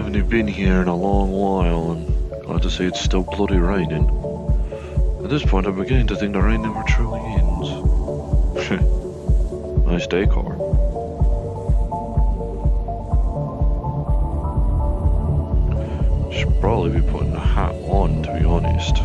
haven't been here in a long while, and glad to see it's still bloody raining. At this point, I'm beginning to think the rain never truly ends. Nice decor. Should probably be putting a hat on, to be honest.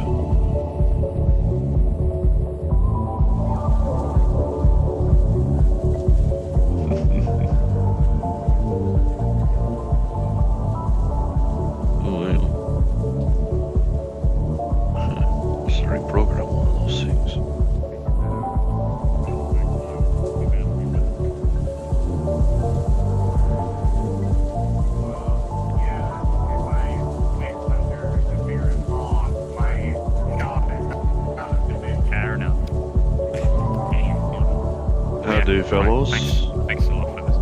Fellows. Thanks a lot for this.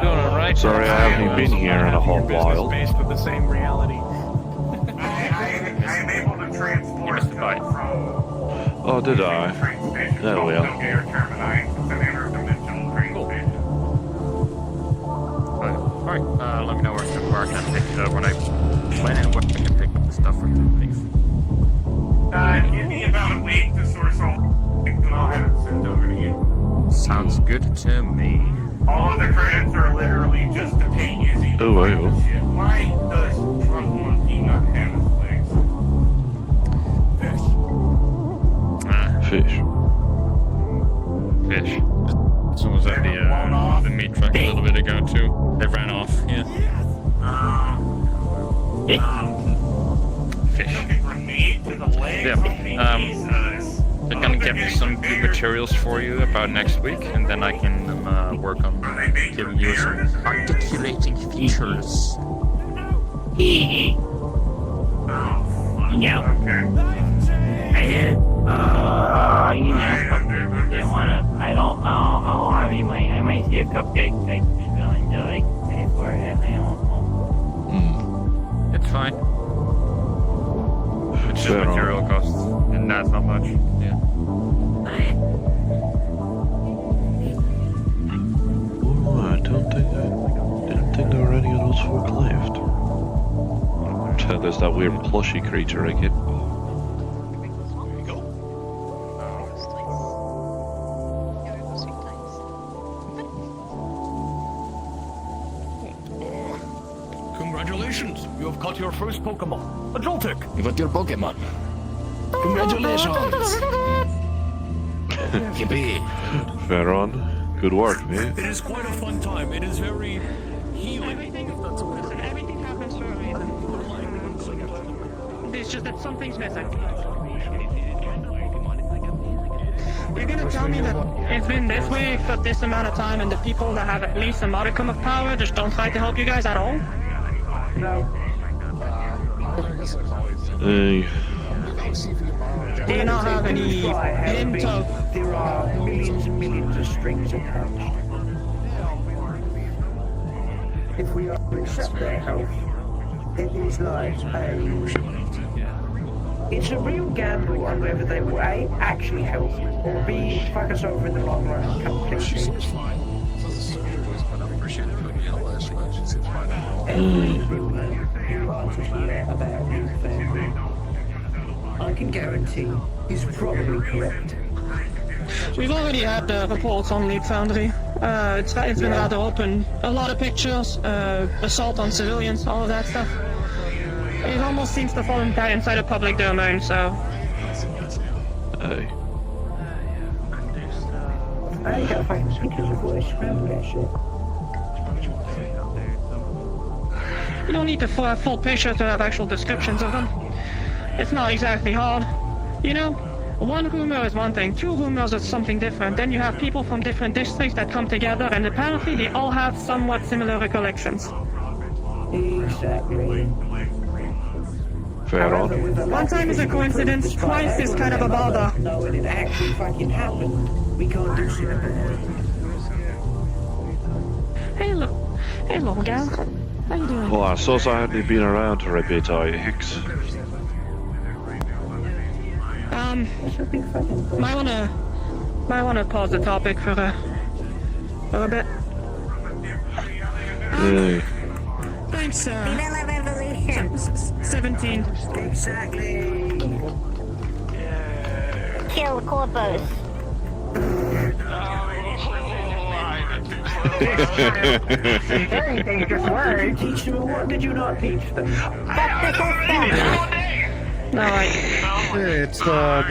Doing alright. Sorry, I haven't been here in a hot while. Based with the same reality. I'm able to transport from... Oh, did I? There we are. Alright, let me know where I can pick it up when I can pick up the stuff from the things. Give me about a week to source all things and I'll have it sent over to you. Sounds good to me. All of the credits are literally just to pay Izzy. Oh, wow. Why does Trump Monkey not have his legs? Fish. Fish. So was that the meat truck a little bit ago too? They ran off, yeah. Fish. From meat to the legs? Yeah. They're gonna get me some good materials for you about next week, and then I can work on giving you some articulating features. Yeah. I don't know. I might see a cupcake. I willing to pay for it. I don't know. It's fine. It's just material costs, and that's not much. Yeah. Oh, I didn't think there were any of those folk left. There's that weird plushy creature again. Congratulations, you have caught your first Pokemon, a Joltik. You got your Pokemon. Congratulations. Yippee. Fair on. Good work, mate. It is quite a fun time. It is very healing. Everything happens for a reason. It's just that something's missing. You're gonna tell me that it's been this way for this amount of time and the people that have at least a modicum of power just don't try to help you guys at all? No. Hey. Do you not have any hint of... There are millions and millions of strings attached. If we are to accept their help, it is like it's a real gamble on whether they will A, actually help, or B, fuck us over in the long run completely. Every rumor you are to hear about you, I can guarantee is probably correct. We've already had reports on Leap Foundry. It's been rather open. A lot of pictures, assault on civilians, all of that stuff. It almost seems to fall inside a public domain, so... Hey. I gotta find pictures before they scramble that shit. You don't need to have full pictures to have actual descriptions of them. It's not exactly hard. You know, one rumor is one thing, two rumors is something different. Then you have people from different districts that come together, and apparently they all have somewhat similar recollections. Exactly. Fair on. One time is a coincidence, twice is kind of a bother. No, when it actually fucking happened, we can't do shit about it. Hey, little gal. How you doing? Well, I suppose I hadn't been around for a bit, Hicks. Might wanna pause the topic for a bit. Hey. points, Viva la revolution. 17. Kill corpos. Very dangerous word. Teach them, what did you not teach them? Fuck the system. No, It's the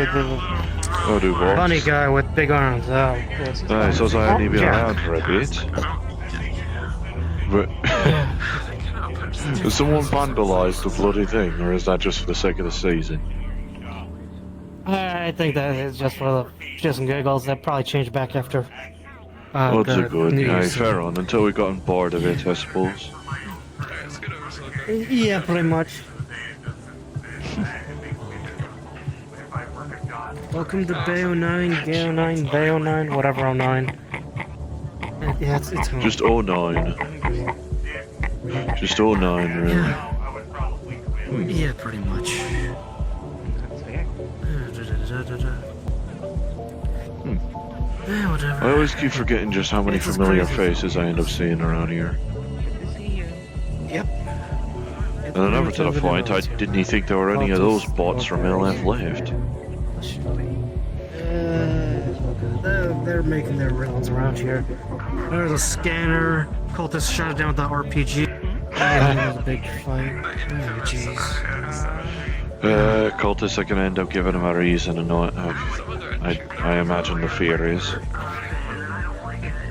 Oh, do what? bunny guy with big arms. Oh, No, it says I only been around for a bit. But has someone vandalised the bloody thing, or is that just for the sake of the season? I think that is just for the shits and giggles. That probably changed back after. Odds the are good. New Hey, Year's. fair on. Until we've gotten bored of it, I suppose. Yeah, pretty much. Welcome to Bay 09, Gay 09, Bay 09, whatever 09. Yeah, it's home. Just 09. Just 09, really. Yeah, pretty much. Yeah, whatever. I always keep forgetting just how many This is familiar crazy. faces I end up seeing around here. Yep. And another to the point, I didn't think there were any of those bots from LF left. They're making their rounds around here. There's a scanner. Cultists shot it down with the RPG. That was a big fight. Oh, jeez. Cultists are gonna end up giving him a reason, and not. I imagine the fear is.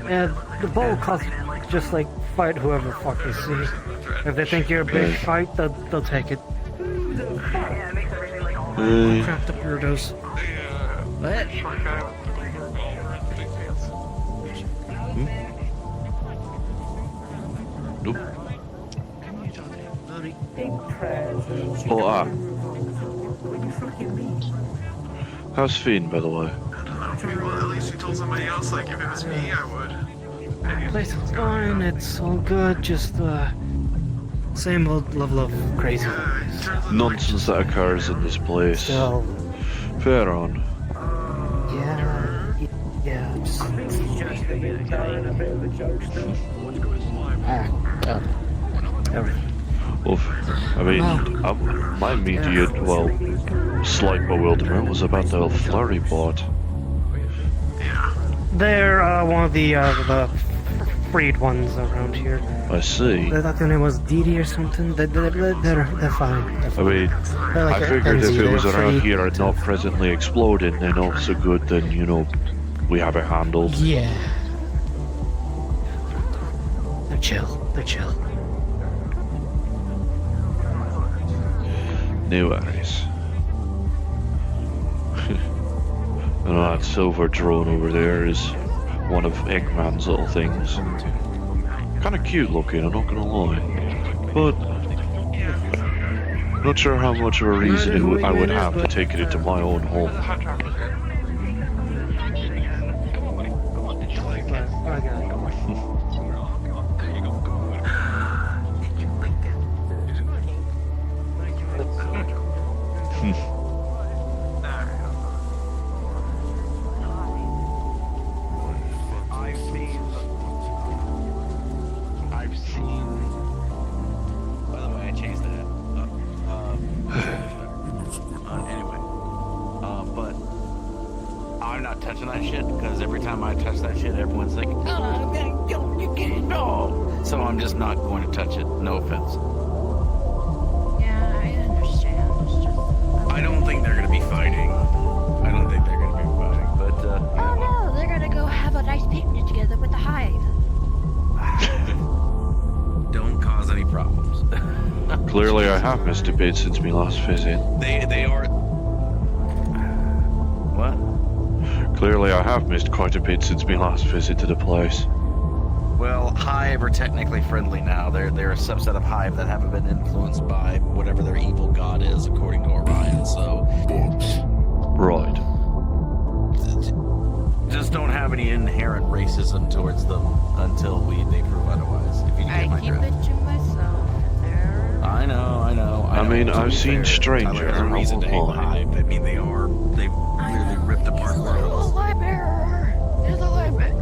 And the bowl costs just like fight whoever the fuck they see. If they think you're a big fight, they'll take it. Crap the weirdos. What? Nope. Oh, how's Fiend, by the way? Well, at least you told somebody else, like, if it was me, I would. Place is fine, it's all good, just same old level of crazy. Nonsense that occurs in this place. Still, Fair on. yeah, just... everything. Oof. I mean, my immediate, well, slight bewilderment was about the flurry bot. They're one of the freed ones around here. I see. I thought their name was Dee Dee or something. They're fine. They're I fine. mean, They're like I figured if NZ, it was they're around free. here and not presently exploding, then all so good, then, you know, we have it handled. Yeah. They're chill. They're chill. No worries. And that silver drone over there is one of Eggman's little things. Kind of cute looking, I'm not gonna lie. But not sure how much of a reason I would have to take it into my own home. I've seen. By the way, I changed that. Anyway, but I'm not touching that shit because every time I touch that shit, everyone's like, "Oh, you can't no." So I'm just not going to touch it. No offense. Yeah, I understand. It's just. I don't think they're gonna be fighting. I don't think they're gonna be fighting. But you know Oh what? no, they're gonna go have a nice picnic together with the hive. Don't cause any problems. Clearly I have missed a bit since my last visit. They are. What? Clearly I have missed quite a bit since my last visit to the place. Well, Hive are technically friendly now. They're a subset of Hive that haven't been influenced by whatever their evil god is, according to Orion. So, Right. just don't have any inherent racism towards them until they prove otherwise. If you get my keep drift. it to myself. There. I know. I mean, To I've be seen fair, Stranger, Tyler has a reason to hate I the won't lie. Hive. I mean, they've clearly ripped apart The worlds. library. There's a library.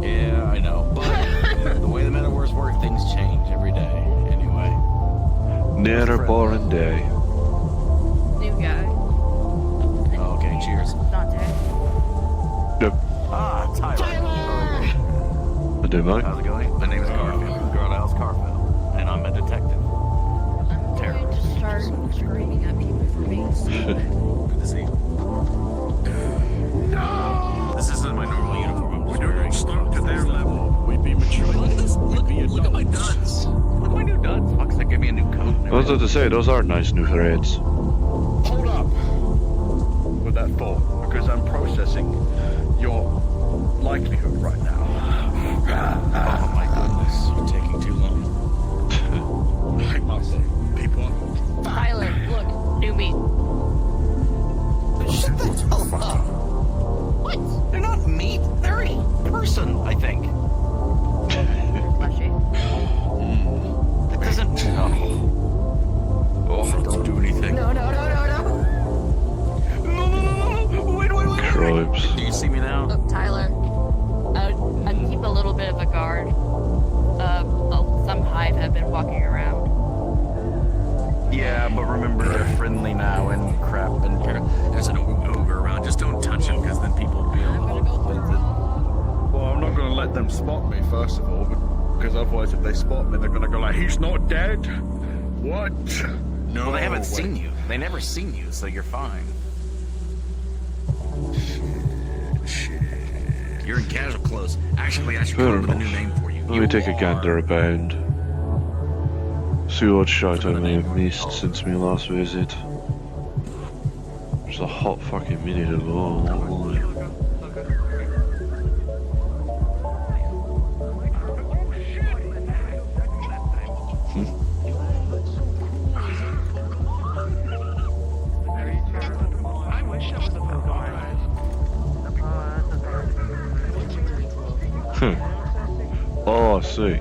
Yeah, I know. But the way the metaverse work, things change every day. Another boring day. New guy. Oh, okay, cheers. Dante. Yep. Ah, Tyler. I do, mate. How's it going? My name is Garfield. Garfield Carfield, and I'm a detective. I'm going to start screaming at people for being stupid. Good to see you. This isn't my normal uniform. I'm just wearing. Start to their level. We'd be mature. Look at my duds. Look at my new duds. Fuck's that? Give me a new coat. I was about to say, those are nice new threads. Hold up. With that for? Because I'm processing your likelihood right now. Oh my goodness, you're taking too long. People. Tyler, look, new meat. Shut the hell up. What? They're not meat. They're a person, I think. Fleshy. That doesn't. Oh, don't do anything. No. Wait. Cripes. Do you see me now? Look, Tyler, I keep a little bit of a guard. Some hive have been walking around. Yeah, but remember they're friendly now and crap and there's an ogre around. Just don't touch him because then people will be Well, I'm not going to let them spot me, first of all, because otherwise if they spot me, they're going to go like, he's not dead? What? No, they haven't wait. seen you. They never seen you, so you're fine. Shit. You're in casual clothes. Actually, I should come up with a new name for you. Let me take a gander around. See what shite I may have missed since my last visit. There's a hot fucking minute ago. Oh, I see.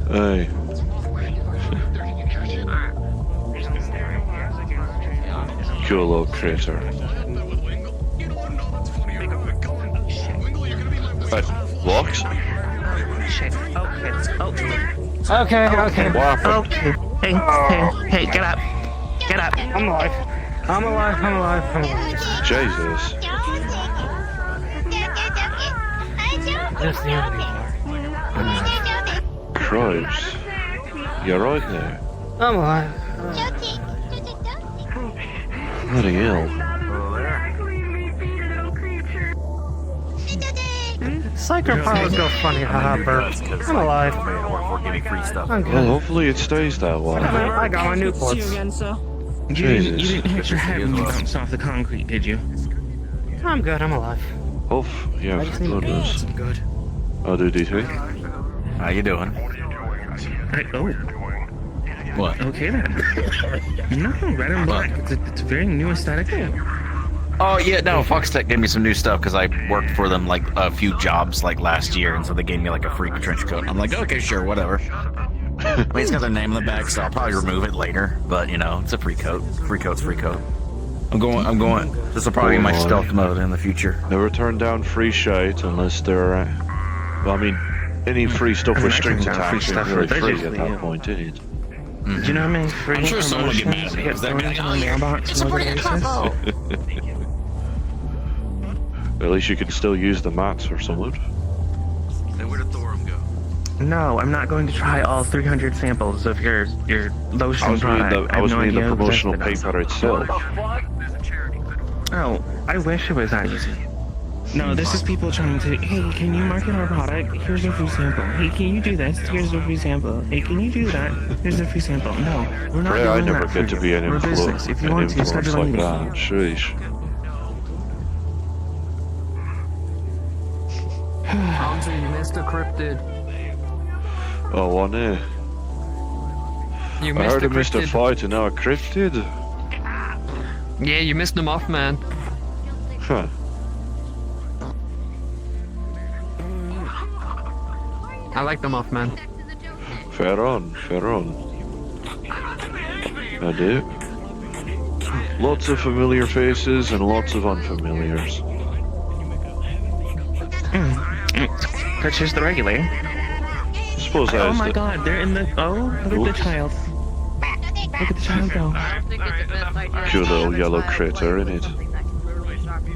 Hey. Cool little critter. Locks? Okay. What happened? Hey, get up. Get up. I'm alive. Jesus. That's the only part. Christ. You're right there. I'm alive. Bloody hell. Psycho powers go funny, haha, Bert. I'm alive. We're getting free stuff. I'm Well, good. hopefully it stays that way. I got my Newports. Jesus. You didn't hit your head when you bounced off the concrete, did you? I'm good, I'm alive. Yeah, I just for need my goodness. I'm good. I'll do DT. How you doing? What? Okay then. No, red and black. It's a very new aesthetic. Oh yeah, no, Foxtech gave me some new stuff because I worked for them like a few jobs like last year, and so they gave me like a free trench coat. I'm like, okay, sure, whatever. I mean, it's got their name on the back, so I'll probably remove it later. But you know, it's a free coat. Free coat's free coat. I'm going. This will probably be my stealth mode in the future. Never turn down free shite unless they're. Well, I mean, any free stuff with strings attached is really free at that point, isn't it? Do you know how many free I'm sure someone will get mad at me promotions because they're get gonna thrown in the mailbox on a regular basis? At least you can still use the mats or something. Then where did Thorum go? No, I'm not going to try all 300 samples of your lotion I was meaning product. the, I was have no meaning the idea promotional what this is. paper itself. Oh, I wish it was that easy. No, this is people trying to, hey, can you market our product? Here's a free sample. Hey, can you do this? Here's a free sample. Hey, can you do that? Here's a free sample. No, we're not Pray doing I that never for get to you. be an We're business. If you want to, influence schedule a like meeting. that. Sheesh. Hamza, you missed a cryptid. Oh, one there. You I missed heard a I missed a cryptid. fight and now a cryptid. Yeah, you missed the Mothman. Huh. I like the Mothman. Fair on. I do. Lots of familiar faces and lots of unfamiliars. That's just the regulator. I suppose that Oh is my the... god, they're in the. Oh, look at Oops. the child. Look at the child go. I don't think it's the best idea. Cute to little have a yellow child critter, play with innit? something that can literally stop you.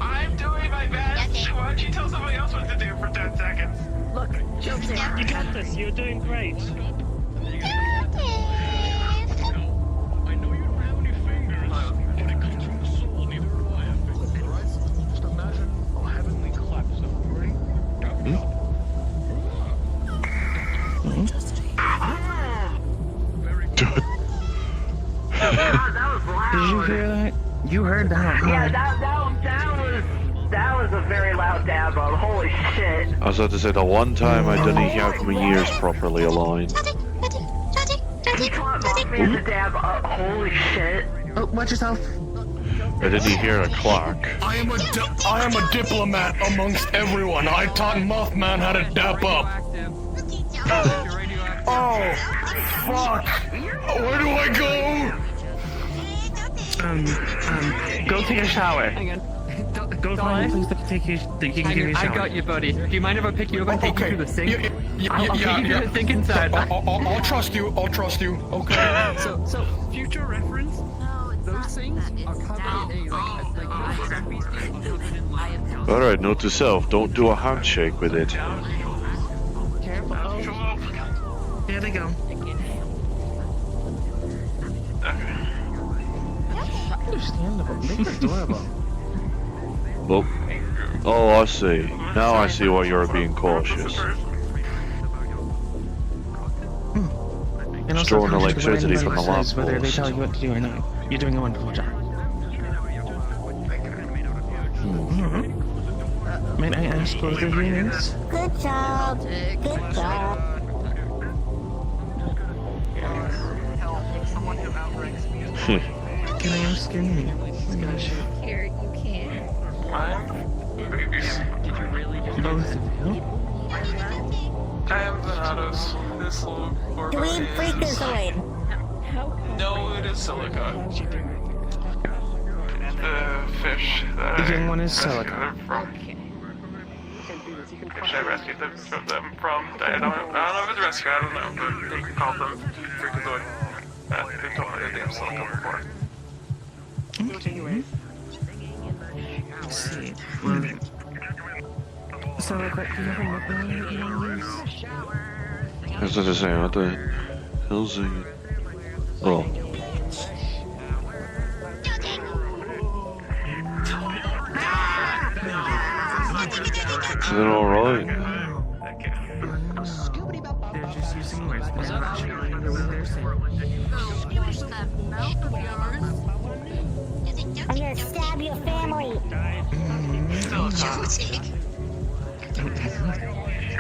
I'm doing my best. Why don't you tell somebody else what to do for 10 seconds? Look, Joseph. You got this. You're doing great. I know you don't have any fingers. When it comes from the soul, neither do I have fingers, right? Just imagine a heavenly clap. So, ready? Did you hear that? You heard that, huh? Yeah, that was a very loud dab on. Holy shit. I was about to say, the one time I didn't have my ears properly aligned. He taught Mothman to dab up. Holy shit. Oh, watch yourself. I didn't hear a clack. I am a diplomat amongst everyone. I taught Mothman how to dap up. Oh, fuck. Where do I go? Go take a shower. Hang on. Go find a place that you can give you a I shower. got you, buddy. Do you mind if I pick you up and take you through the sink? I'll take you through the sink inside. I'll trust you. I'll trust you. Okay. So future reference, those things are covered in Alright, note to self, don't do a handshake with it. Careful. Oh. There they go. Understandable. They're adorable. Well, oh, I see. Now I see why you're being cautious. And also, Storing conscious of what electricity from the anybody says, lamp whether they post. tell you what to do or not. You're doing a wonderful job. Might I ask both of you this? Good job. Good job. Can I ask your name? Here, you can. Both of you? I am Venados. This little orb is... Freakazoid. No, it is silica. The fish that The young I one is rescued silica. them from. Fish I rescued them from. I don't know if it's rescue, I don't know, but they called them freakazoid. They told me that they have silica before. Okay. Let's see. So, like, what do you have a nickname that you want to use? I was about to say, what the hell's he... Oh. Is it alright? They're just using words. They're not actually what they're saying. I'm gonna stab your family.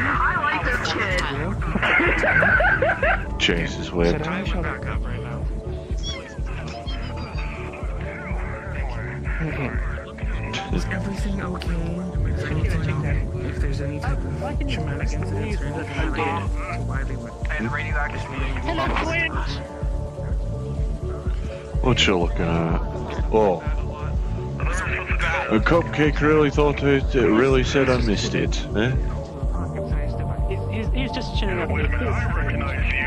I like this kid. Jesus, Should weird. I shut up? Okay. Is everything okay? Is there anything, if there's any type of traumatic incidents or anything related to why they were... What you looking at? Oh. A cupcake really thought it really said I missed it, eh? He's just chilling up Wait a minute, I recognize you.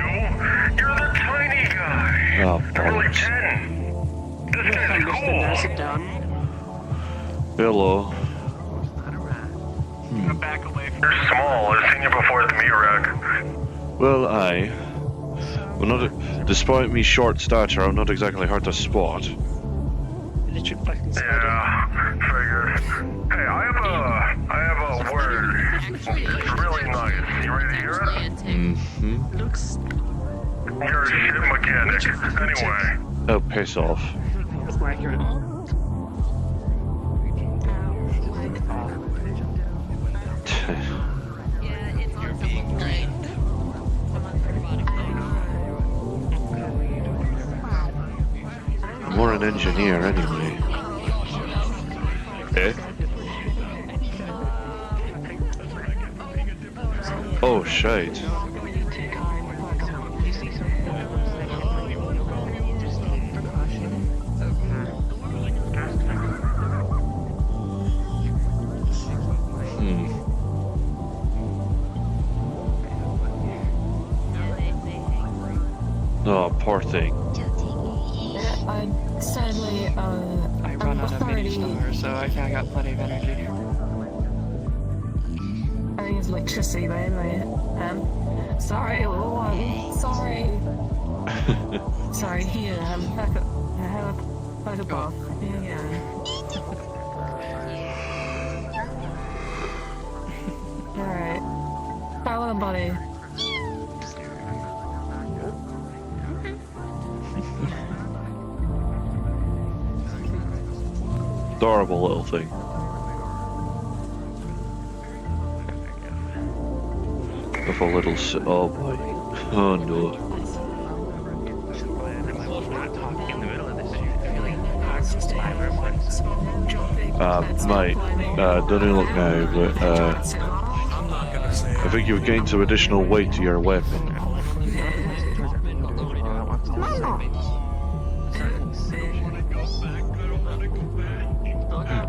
You're the tiny guy. Oh, Early bollocks. 10. This guy's cool. Sit down. Hello. Back away from You're small. I've seen you before at the meat rack. Well, well, not despite me short stature, I'm not exactly hard to spot. Literally black and Yeah, figured. Hey, I have a word. It's really nice. You ready to hear it? Mm-hmm. looks. You're a shit mechanic. Anyway. Oh, piss off. That's more accurate. Yeah, it's on someone's brain. Someone's robotic brain. I'm more an engineer anyway. Eh? Oh, shite. poor thing. Sadly, I run out of mini stars, so I think I got plenty of energy. I think it's electricity, by anyway. Sorry, little one. Sorry. Sorry, here, back up. Back up off. Yeah. Alright. Bye, little buddy. Adorable little thing. With a little oh boy. Oh no. Mate, don't even look now, but I think you've gained some additional weight to your weapon.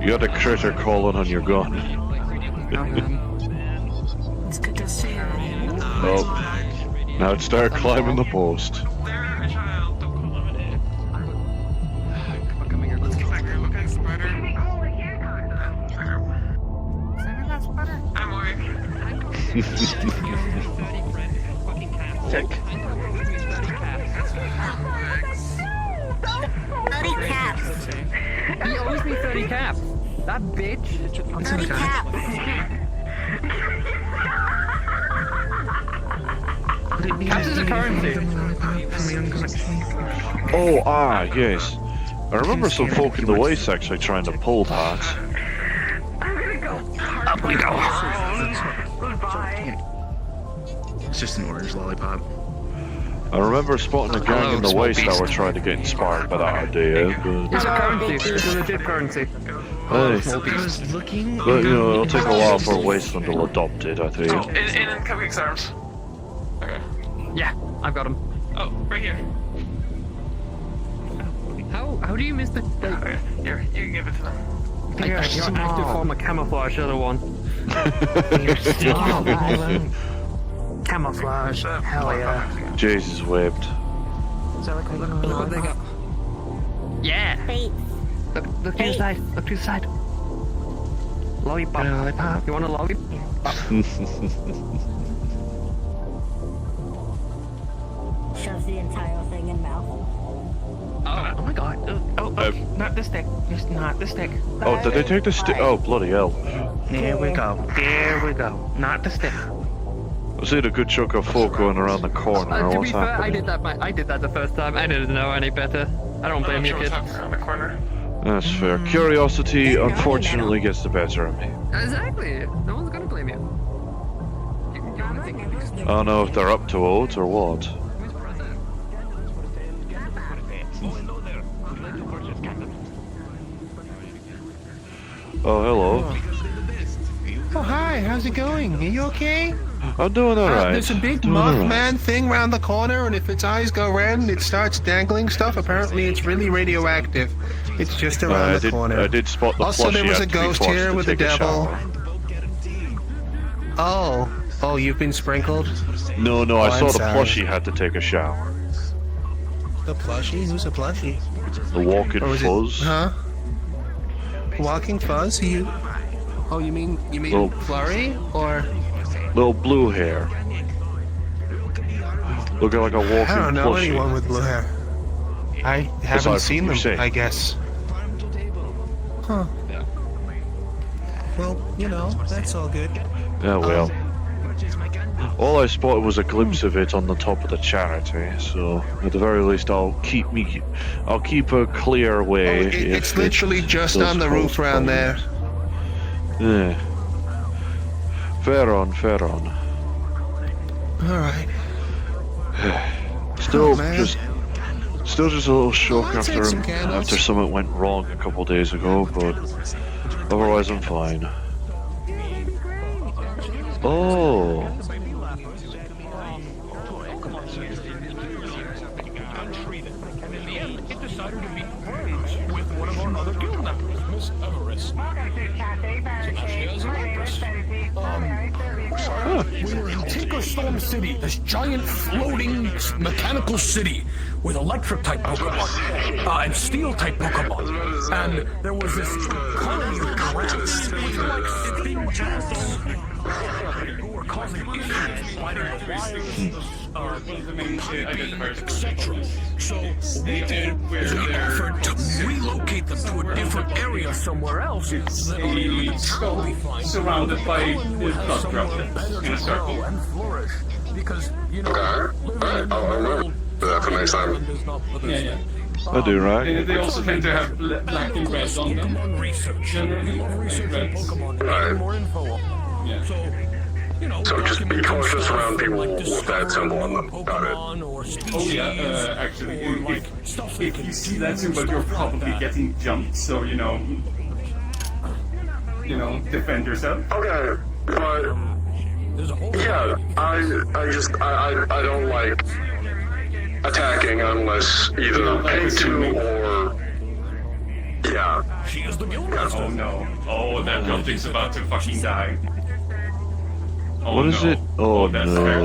You got a critter calling on your gun. It's good to see you. Oh, now it's start climbing the post. Check. 30 caps. He owes me 30 caps. That bitch. 30 caps. Caps is a currency. Oh, yes. I remember some folk in the Waste actually trying to pull that. Up we go. It's just an orange lollipop. I remember spotting a gang in the Waste that were trying to get inspired by that idea, but... It's a currency. It's a legit currency. Hey, I was looking. but you know, it'll take a while for Wasteland to adopt it, I think. Oh, in Cupcake's arms. Okay. Yeah, I've got him. Oh, right here. How do you miss the... Okay, here, you can give it to them. Your active form of camouflage, the other one. Camouflage. Hell yeah. Jesus webbed. Look what they got. Yeah. Look to the side. Look to the side. Lollipop. You want a lollipop? Shoves the entire thing in mouth. Oh my god. Not the stick. Just not the stick. Oh, did they take the stick? Oh, bloody hell. There we go. There we go. Not the stick. I see a good chunk of folk going around the corner. To be What's fair, I happening? did that the first time. I didn't know any better. I don't blame you, kid. Around the corner. That's fair. Curiosity, unfortunately, gets the better of me. Exactly. No one's gonna blame you. I don't know if they're up to it or what. Oh, hello. Oh, hi, how's it going? Are you okay? I'm doing alright. There's a big Doing alright. Mothman thing round the corner, and if its eyes go red, it starts dangling stuff. Apparently, it's really radioactive. It's just around the corner. I did spot the Also, there plushie was a had to be ghost forced here to with a take a devil. shower. Oh, you've been sprinkled? No, I I'm saw the sorry. plushie had to take a shower. The plushie? Who's a plushie? The walking Or was it- fuzz. Huh? Walking fuzz? You? Oh, you mean Well- Flurry? Or? Little blue hair. Looking like a walking I don't know plushie. anyone with blue hair. I Aside haven't from seen them, Hussein. I guess. Huh. Well, you know, that's all good. Yeah, well. All I spotted was a glimpse of it on the top of the charity, so at the very least I'll keep a clear way. It's if literally it just does on the roof cause round there. problems. Yeah. Fair on. Alright. Still Oh, man. just a little shock I'll take some candles. after something went wrong a couple days ago, but otherwise I'm fine. Oh. It decided to meet with one of our other guild members, Miss Everest. So now she has an actress. Sorry We were in Tinkerstorm City, this giant floating mechanical city with electric type Pokemon and steel type Pokemon. And there was this colony of giraffes with like steel ants who were causing issues, fighting the wires, etc. So what we did is we offered to relocate them to a different area somewhere else. So that only the town will be fine. Surrounded by blood droplets in a circle. and flourish. Because, you know, Alright, I'll remember that for next time. Yeah. I do, right? They also tend to have black and red on them. Generally, red. Right. Yeah. So just be cautious around people with that symbol on them. Got it. Oh yeah, actually, if you see that symbol, you're probably getting jumped, so you know, defend yourself. Okay, but yeah, I don't like attacking unless either paid to or yeah. Oh no! Oh, that building's about to fucking die. Oh, What is no. it? Oh, that's no. fair.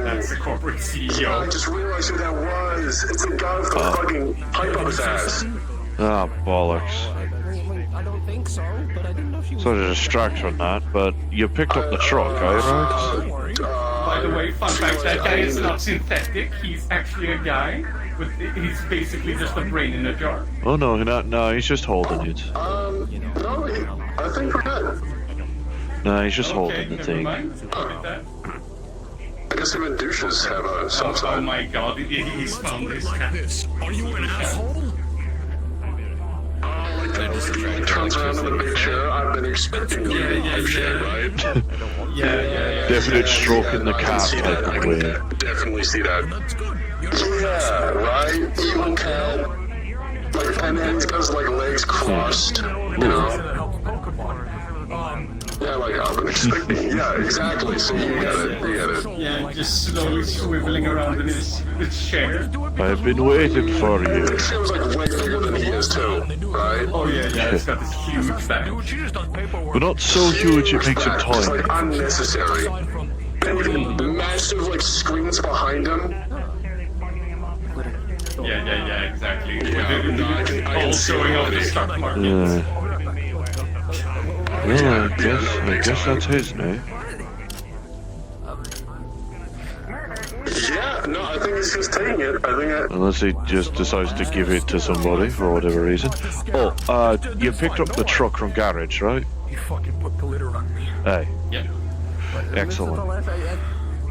That's the corporate CEO. Yeah, I just realized who that was. It's the guy with the fucking pipe up his ass. Ah, bollocks. I don't think so, but I didn't know she was. Sort of distract from that, but you picked up the truck, eh, right? By the way, fun fact, that guy is not synthetic. He's actually a guy, but he's basically just a brain in a jar. Oh no, no, he's just holding it. No, I think we're good. No, he's just holding the thing. I guess even douches have a soft side. Oh my god, he's found this cat. Are you an asshole? Turns around in the big chair. I've been expecting you shit, right? Yeah. Definite stroke in the cat type of way. Definitely see that. Yeah, right? Evil cat. Like, and then he's got his like legs crossed, you know. Yeah, like I've been expecting. Yeah, exactly. So you get it. Yeah, just slowly swiveling around in his chair. I've been waiting for you. It feels like way bigger than he is too, right? Oh yeah, it's got this huge back. But not so huge it makes him It's tiny. like unnecessary. And with massive like screens behind him. Yeah, exactly. I can All see showing it off the already. stock market. Yeah. Well, I guess that's his name. Yeah, no, I think he's just taking it. I think Unless he just decides to give it to somebody for whatever reason. Oh, you picked up the truck from garage, right? He fucking put glitter on me. Hey, Yeah. excellent.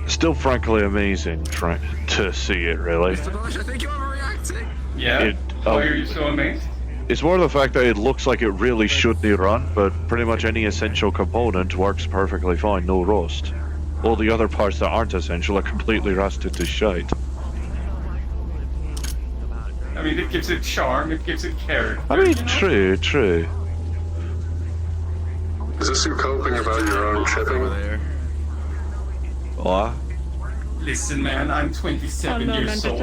Still frankly amazing to see it, really. Thank you for reacting. Yeah. Why are you so amazed? It's more the fact that it looks like it really should be run, but pretty much any essential component works perfectly fine, no rust. All the other parts that aren't essential are completely rusted to shite. I mean, it gives it charm, it gives it character. I mean, true. Is this you coping about your own shipping? What? Listen, man, I'm 27 years old.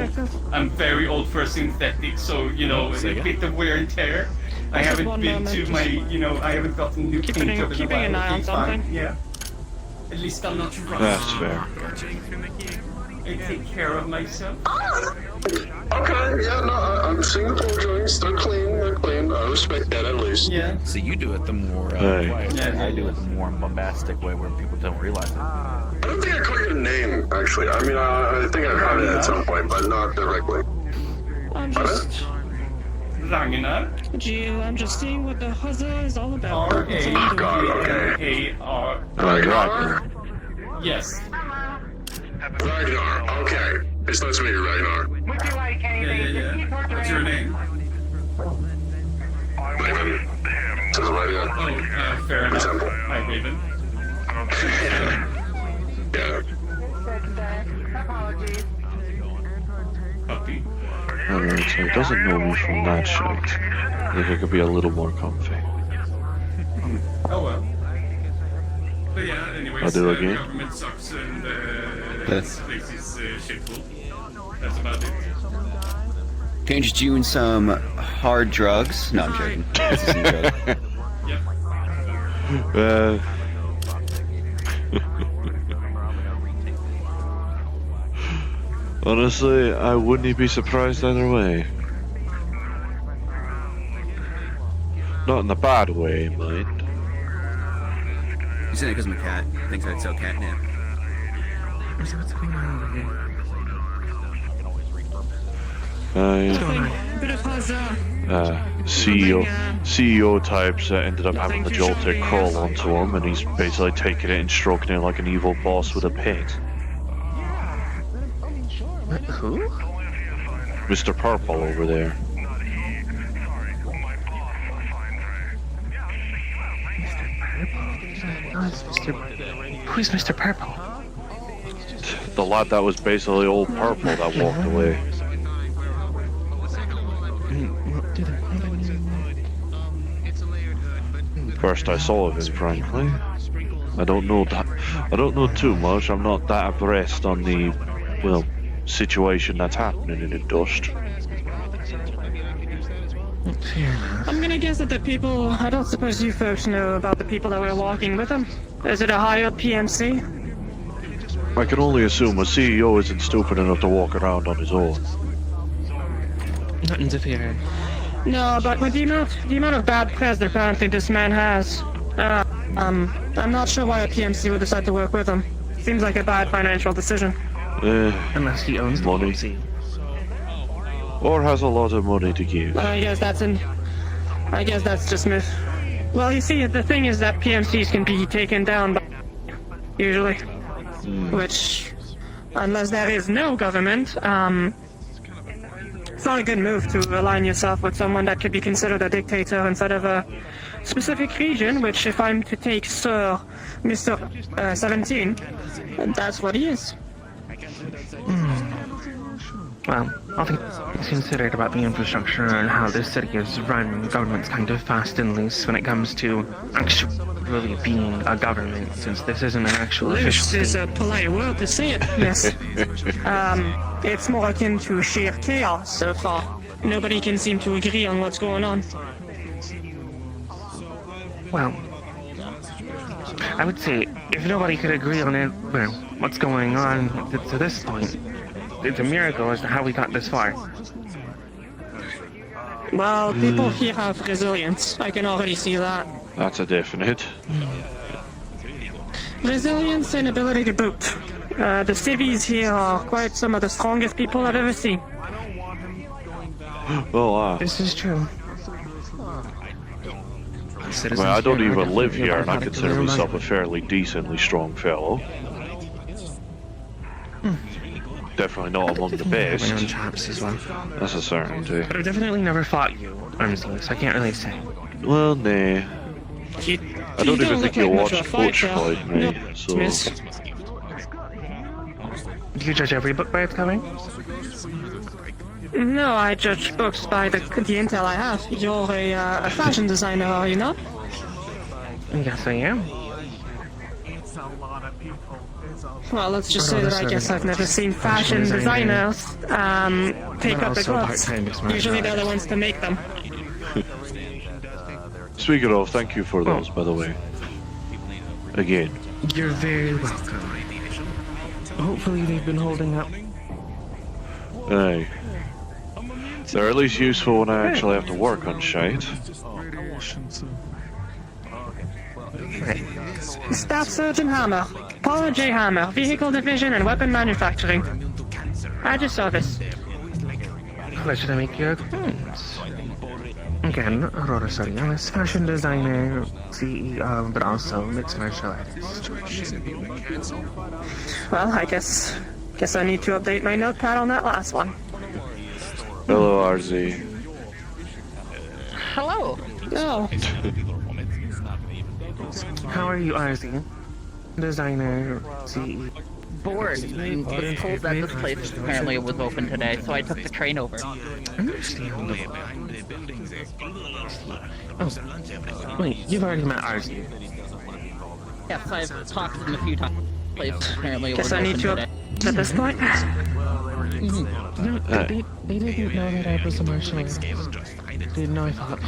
I'm very old for a synthetic, so, you know, a bit of wear and tear. I haven't been to my, I haven't gotten new paint over the while. Keeping an eye on something. Yeah. At least I'm not rusty. That's fair. I take care of myself. Okay, yeah, no, I'm seeing the poor joints. They're clean. I respect that at least. Yeah. So you do it the more Hey. quiet. Yeah. I do it the more bombastic way where people don't realize it. I don't think I caught your name, actually. I mean, I think I've heard it at some point, but not directly. I'm just... Ragnar. I'm just seeing what the huzzah is all about. R-A-G-N-A-R. Ragnar? Yes. Ragnar, okay. It's nice to meet you, Ragnar. Yeah. What's your name? Raven. Says it right here. Oh, fair enough. Hi, Raven. Yeah. Puppy. Alright, so he doesn't know me from that shit. I think I could be a little more comfy. Oh well. But yeah, anyways, I'll do it again. Government sucks and this place is shitful. That's about it. Can I just you in some hard drugs? No, I'm joking. This isn't a joke. Yeah. Honestly, I wouldn't be surprised either way. Not in the bad way, mind. You said it because my cat thinks I'd sell catnip. So what's going on over here? Bit of huzzah. CEO types ended up having the Joltik crawl onto him, and he's basically taking it and stroking it like an evil boss with a pet. Who? Mr. Purple over there. Who's Mr. Purple? The lad that was basically old Purple that walked away. First I saw of him, frankly. I don't know too much. I'm not that abreast on the, well, situation that's happening in the dust. I'm gonna guess that the people. I don't suppose you folks know about the people that were walking with him. Is it a higher PMC? I can only assume a CEO isn't stupid enough to walk around on his own. Not interfering. No, but with the amount of bad press that apparently this man has, I'm not sure why a PMC would decide to work with him. Seems like a bad financial decision. Unless he owns money. The PMC. Or has a lot of money to give. I guess that's just myth. Well, you see, the thing is that PMCs can be taken down by usually, which, unless there is no government, it's not a good move to align yourself with someone that could be considered a dictator instead of a specific region, which, if I'm to take Sir Mr. 17, that's what he is. Well, I think it's considered about the infrastructure and how this city is run. Government's kind of fast and loose when it comes to actually being a government, since this isn't an actual official Loose is a polite word to say it, yes. It's more akin to sheer chaos so far. Nobody can seem to agree on what's going on. Well, I would say if nobody could agree on it, well, what's going on to this point, it's a miracle as to how we got this far. Well, people here have resilience. I can already see that. That's a definite. Resilience and ability to boot. The civvies here are quite some of the strongest people I've ever seen. Well, this is true. Well, I don't even live here, and I consider myself a fairly decently strong fellow. Definitely not among the best. My own chops as well. That's a certainty. But I've definitely never fought you, honestly, so I can't really say. Well, nah. I don't even think you watched Butch fight me, so... Do you judge every book by its cover? No, I judge books by the intel I have. You're a fashion designer, are you not? Yes, I am. Well, let's just say that I guess I've never seen fashion designers take up the clothes. Usually they're the ones to make them. Speaking of, thank you for those, by the way. Again. You're very welcome. Hopefully they've been holding up. Aye. They're at least useful when I actually have to work on shite. Staff Surgeon Hammer. Paula J. Hammer, Vehicle Division and Weapon Manufacturing. At your service. Pleasure to make your acquaintance. Again, Aurora Sorialis, fashion designer, CEO, but also mixed martial artist. Well, I guess I need to update my notepad on that last one. Hello, RZ. Hello. Oh. How are you, RZ? Designer, CEO. Bored. I was told that this place apparently was open today, so I took the train over. Understandable. Oh, wait, you've already met RZ. Yes, I've talked to them a few times. Place apparently Guess was I need open to today. at this point. No, they didn't know that I was a martial artist. Didn't know I thought.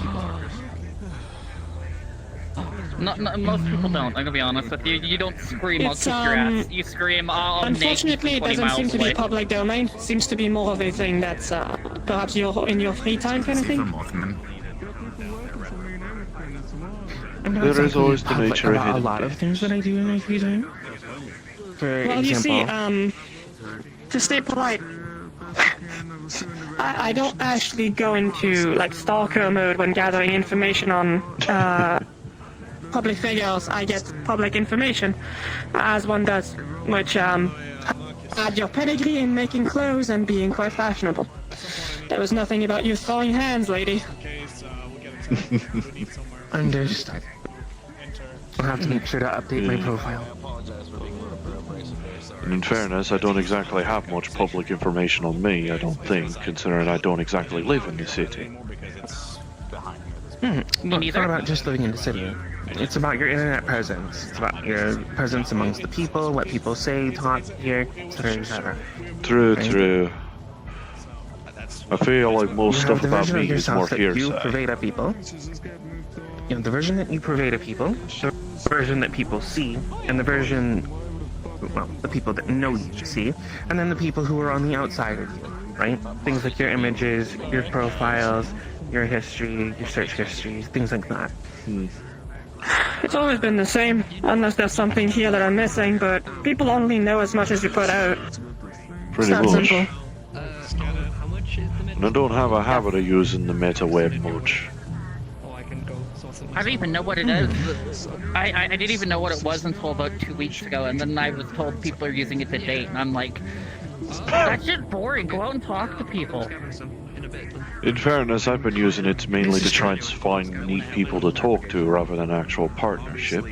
Most people don't. I'm gonna be honest with you. You don't scream, I'll It's, kick your ass. You scream, I'll unfortunately, it doesn't seem to be public domain. It seems to be more of a thing that's perhaps in your free time kind of thing. There is always the nature about of a it. lot of things that I do in my free time. For Well, you example, see, to stay polite, I don't actually go into like stalker mode when gathering information on public figures. I get public information, as one does, which add your pedigree in making clothes and being quite fashionable. There was nothing about you throwing hands, lady. understood. I'll have to make sure to update my profile. And in fairness, I don't exactly have much public information on me, I don't think, considering I don't exactly live in the city. But it's not about just living in the city. It's about your internet presence. It's about your presence amongst the people, what people say, talk, hear, etc., etc. True, Right? true. I feel like most You have stuff the about version me of is more yourself that you hearsay. purvey to people. You have the version that you purvey to people, the version that people see, and the version, well, the people that know you see, and then the people who are on the outside of you, right? Things like your images, your profiles, your history, your search history, things like that. It's always been the same, unless there's something here that I'm missing, but people only know as much as you put out. Pretty It's that much. simple. And I don't have a habit of using the meta web much. I don't even know what it is. I didn't even know what it was until about 2 weeks ago, and then I was told people are using it to date, and I'm like, that shit's boring. Go out and talk to people. In fairness, I've been using it mainly to try and find neat people to talk to rather than actual partnership.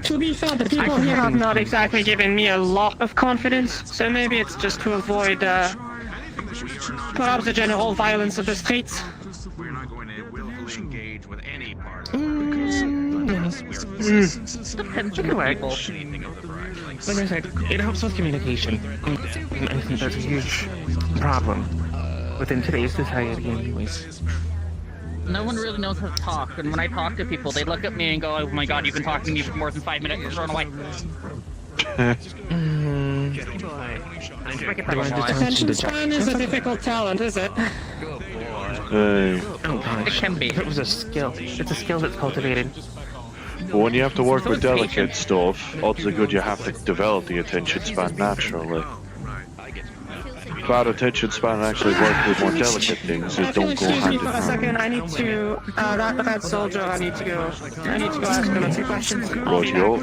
To be fair, the people here have not exactly given me a lot of confidence, so maybe it's just to avoid, perhaps the general violence of the streets. Depends on the people. Like I said, it helps with communication. And I think that's a huge problem within today's society anyways. No one really knows how to talk, and when I talk to people, they look at me and go, oh my god, you've been talking to me for more than 5 minutes, just run away. Attention span is a difficult talent, is it? Oh gosh. It can be. It was a skill. It's a skill that's cultivated. But when you have to work with delicate stuff, odds are good you have to develop the attention span naturally. Bad attention span and actually work with more delicate things, it don't go Excuse hand me in for a hand. second, I need to, that soldier, I need to go ask him a few questions. Rightio.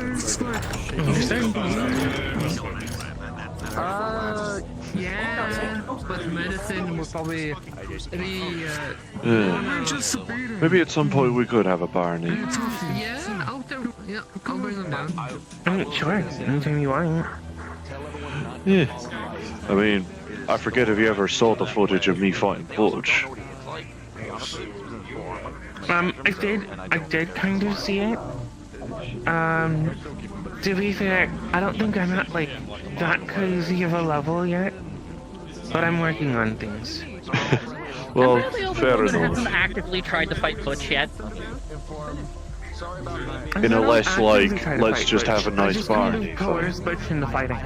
Yeah, but medicine will probably be, Maybe at some point we could have a Barney. yeah, I'll bring them down. Sure, anytime you want. Yeah. I mean, I forget if you ever saw the footage of me fighting Butch. I did kind of see it. To be fair, I don't think I'm at, like, that crazy of a level yet. But I'm working on things. Well, I'm the only fair one that enough. hasn't actively tried to fight Butch yet. In a less actively like, try to let's fight just Butch. have a I nice just kind Barney. of coerce Butch into fighting.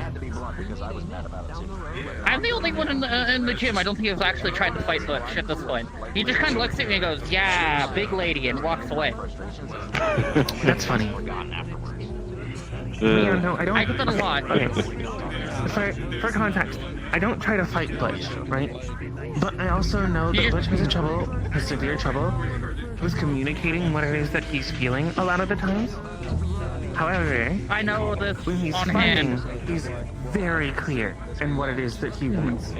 I'm the only one in the gym. I don't think he's actually tried to fight Butch at this point. He just kind of looks at me and goes, yeah, big lady, and walks away. That's funny. Yeah, no, I don't. I get that a lot. Okay. For context, I don't try to fight Butch, right? But I also know that Butch has severe trouble with communicating what it is that he's feeling a lot of the times. However, I know this when he's on fighting, hand. he's very clear in what it is that he wants.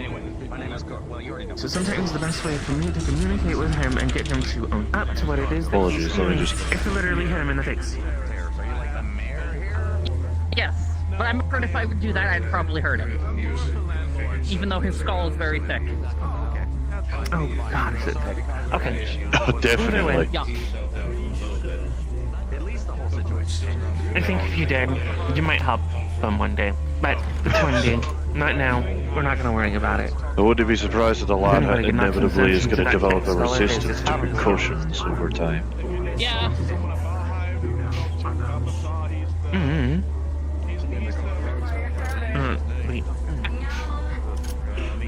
So sometimes the best way for me to communicate with him and get him to own up to what it is that he's feeling is to literally hit him in the face. Yes, but I'm afraid if I would do that, I'd probably hurt him. Even though his skull is very thick. Oh god, is it thick? Okay. Definitely. Yeah. I think if you did, you might help them one day. But it's one day. Not now. We're not gonna worry about it. I wouldn't be surprised if the lad Anybody get knocked inevitably is into going to that develop a skull, it is resistance to probably concussions over time. Yeah. Wait.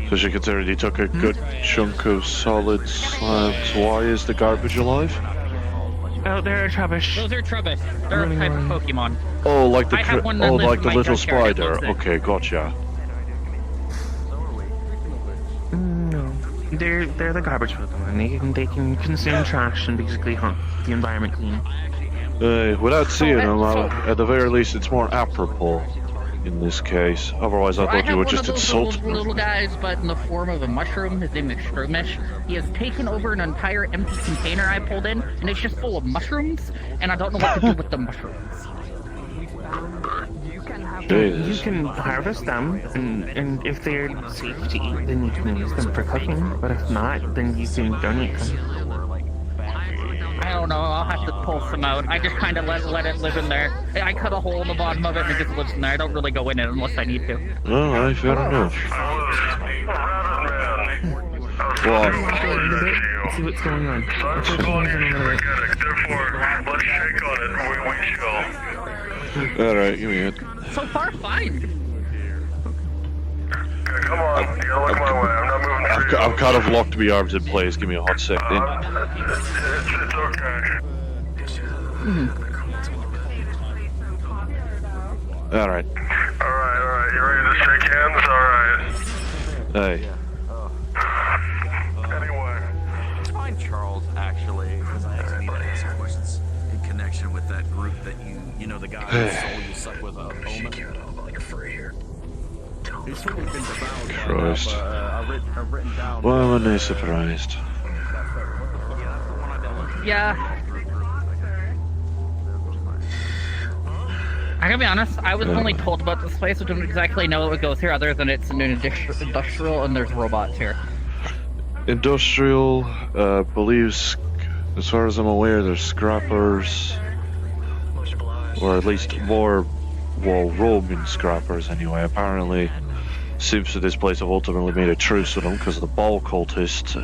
So she considered he took a good chunk of solid slabs. Why is the garbage alive? Oh, they're Trubbish. Those are Trubbish. They're a type of Pokemon. Oh, like the I have one that lives like in the my little junkyard. It spider. lives Okay, gotcha. No, they're the garbage Pokemon. They can consume trash and basically keep the environment clean. Without seeing them, at the very least, it's more apropos in this case. Otherwise, I thought you were just insulting them. Little guys, but in the form of a mushroom. His name is Shroomish. He has taken over an entire empty container I pulled in, and it's just full of mushrooms, and I don't know what to do with the mushrooms. You can harvest them, and if they're safe to eat, then you can use them for cooking. But if not, then you can donate them. I don't know, I'll have to pull some out. I just kind of let it live in there. I cut a hole in the bottom of it and it just lives in there. I don't really go in it unless I need to. Alright, fair enough. Well, Let's see what's going on. Alright, give me it. So far, fine. Come on, you gotta look my way. I'm not moving through. I've kind of locked my arms in place. Give me a hot second. It's okay. Alright. Alright. You ready to shake hands? Alright. Hey. Anyway. Find Charles, actually, because I actually need to ask some questions in connection with that group that you know, the guy whose soul you suck with a Omen. He's sort of been devoured Christ. I've written down. Why am I surprised? Yeah. I gotta be honest, I was only told about this place. I don't exactly know what goes here other than it's an industrial and there's robots here. Industrial, believes, as far as I'm aware, there's scrappers. Or at least more, well, roaming scrappers anyway. Apparently, seems that this place have ultimately made a truce with them because of the ball cultist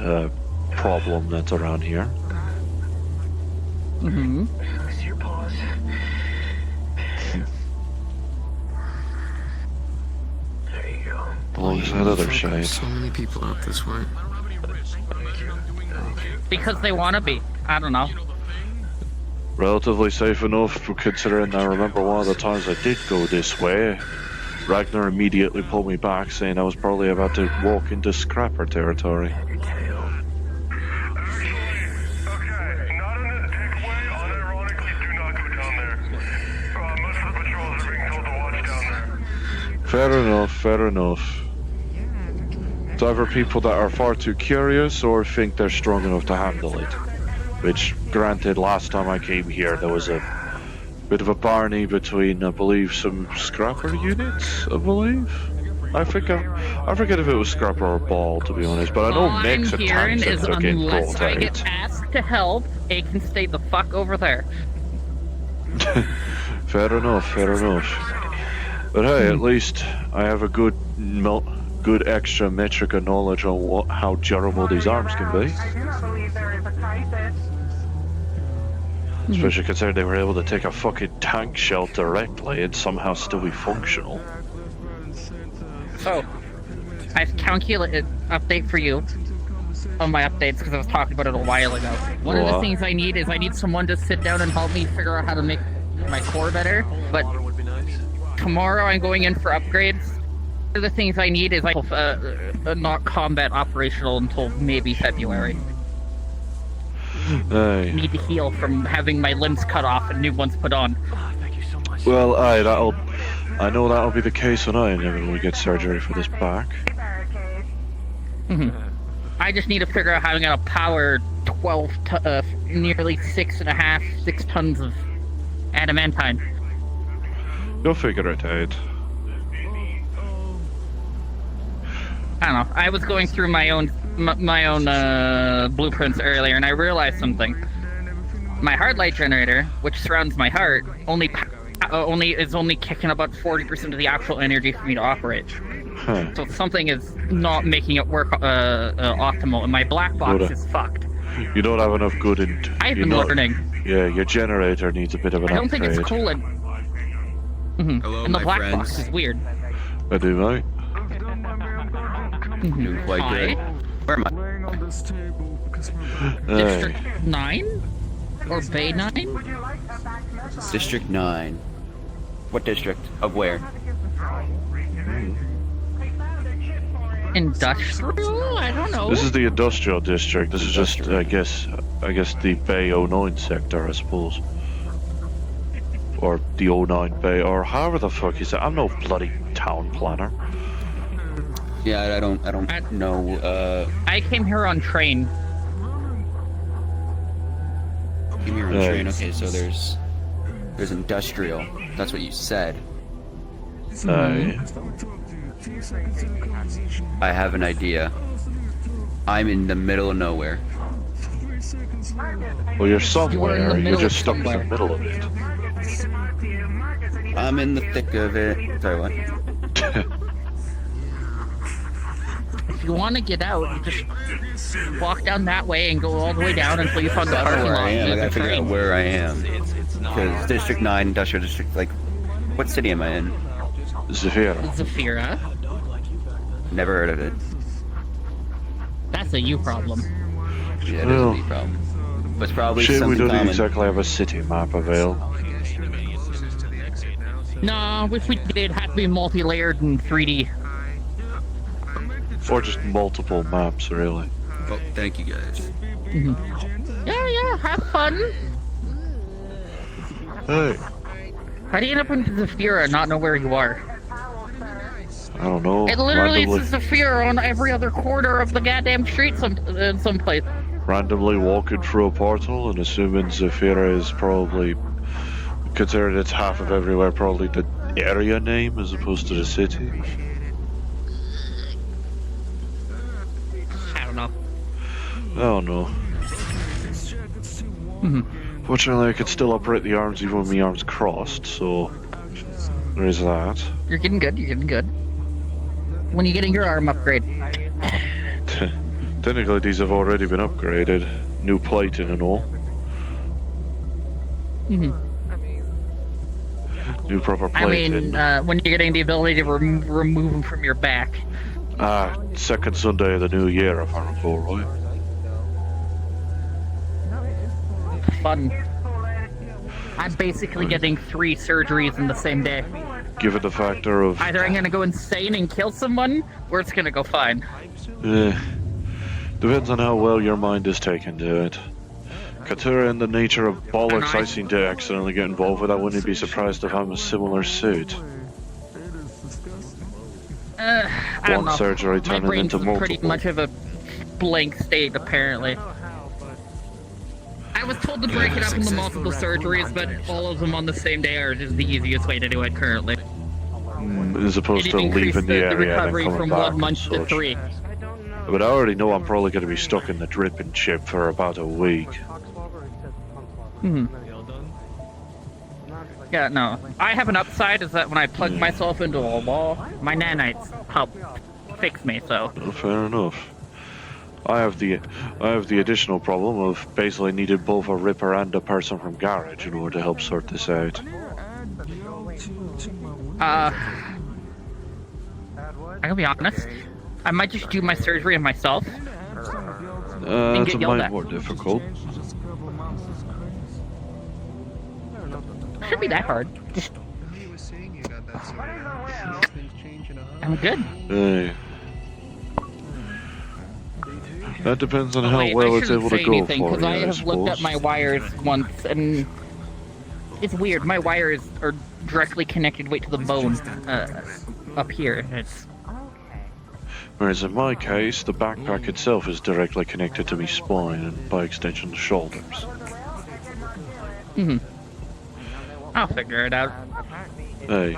problem that's around here. Mm-hmm. Alongside other shade. So many people out this way. Because they want to be. I don't know. Relatively safe enough, considering I remember one of the times I did go this way. Ragnar immediately pulled me back, saying I was probably about to walk into scrapper territory. Fair enough. It's either people that are far too curious or think they're strong enough to handle it. Which, granted, last time I came here there was a bit of a barney between, I believe, some scrapper units, I believe? I forget if it was scrapper or ball, to be honest, but I know mix of tanks is that getting unless brought I out. get asked to help, it can stay the fuck over there. Fair enough. But hey, at least I have a good extra metric of knowledge on how durable these arms can be. Especially considering they were able to take a fucking tank shell directly and somehow still be functional. So, I've calculated update for you on my updates because I was talking about it a while ago. One of the things I need is I need someone to sit down and help me figure out how to make my core better. But tomorrow I'm going in for upgrades. One of the things I need is not combat operational until maybe February. Aye. Need to heal from having my limbs cut off and new ones put on. Well, I know that'll be the case when I inevitably get surgery for this back. I just need to figure out how I'm gonna power nearly 6 tons of adamantine. You'll figure it out. I don't know. I was going through my own blueprints earlier, and I realized something. My heart light generator, which surrounds my heart, only kicking about 40% of the actual energy for me to operate. Huh. So something is not making it work optimal, and my black box is fucked. You don't have enough good in. I've been learning. Yeah, your generator needs a bit of an I don't think upgrade. it's coolant. Hello, And the my black friends. box is weird. I do, mate. Doing quite Hi. good. Where am I? District 9? Or Bay 9? District 9. What district? Of where? Industrial? I don't know. This is the industrial district. This is just, I guess the Bay 09 sector, I suppose. Or the 09 Bay, or however the fuck you say. I'm no bloody town planner. Yeah, I don't know. I came here on train. Came here on train. Okay, so there's industrial. That's what you said. I have an idea. I'm in the middle of nowhere. Well, you're somewhere. in the You're middle just of stuck in the somewhere. middle of it. I'm in the thick of it. Sorry, what? If you want to get out, you just walk down that way and go all the way down until you find the I don't know parking where I lot. am. I There's gotta a figure out train. where I am. Because District 9, Industrial District, like, what city am I in? Zafira. Zafira. Never heard of it. That's a you problem. Yeah, it is Well, a big problem. But it's probably Shit, we something don't common. exactly have a city map available. No, if we did, it'd have to be multi-layered and 3D. Or just multiple maps, really. Oh, thank you guys. Yeah, have fun. Hey, How do you end up in Zafira and not know where you are? I don't know. It literally randomly, is Zafira on every other corner of the goddamn street in some place. randomly walking through a portal and assuming Zafira is probably, considering it's half of everywhere, probably the area name as opposed to the city. I don't know. I don't know. Fortunately, I could still operate the arms even with my arms crossed, so there is that. You're getting good, you're getting good. When are you getting your arm upgrade? Technically, these have already been upgraded. New plating and all. New proper I plating. mean, when you're getting the ability to remove them from your back. Second Sunday of the new year, if I recall right. Fun. I'm basically getting 3 surgeries in the same day. Given the factor of... Either I'm gonna go insane and kill someone, or it's gonna go fine. Depends on how well your mind is taken to it. Considering the nature of bollocks I seem to accidentally get involved with, I wouldn't be surprised if I'm a similar suit. I don't One know. surgery My turning brain's into pretty multiple. much of a blank state, apparently. I was told to break it up into multiple surgeries, but all of them on the same day are just the easiest way to do it currently. As opposed to It'd increase leaving the area and then recovery coming from back 1 and month to such. 3. But I already know I'm probably going to be stuck in the dripping chip for about a week. Yeah, no. I have an upside is that when I plug myself into a wall, my nanites help fix me, so. Well, fair enough. I have the additional problem of basically needed both a Ripper and a person from Garage in order to help sort this out. I'm gonna be honest. I might just do my surgery on myself. And It's get a yelled mite at. more difficult. Shouldn't be that hard. Just... I'm good. Hey. That depends on how Wait, well I it's able shouldn't to say go anything, for because you, I I have looked at suppose. my wires once, and it's weird. My wires are directly connected right to the bone up here. It's Whereas in my case, the backpack itself is directly connected to my spine and by extension the shoulders. I'll figure it out. Hey.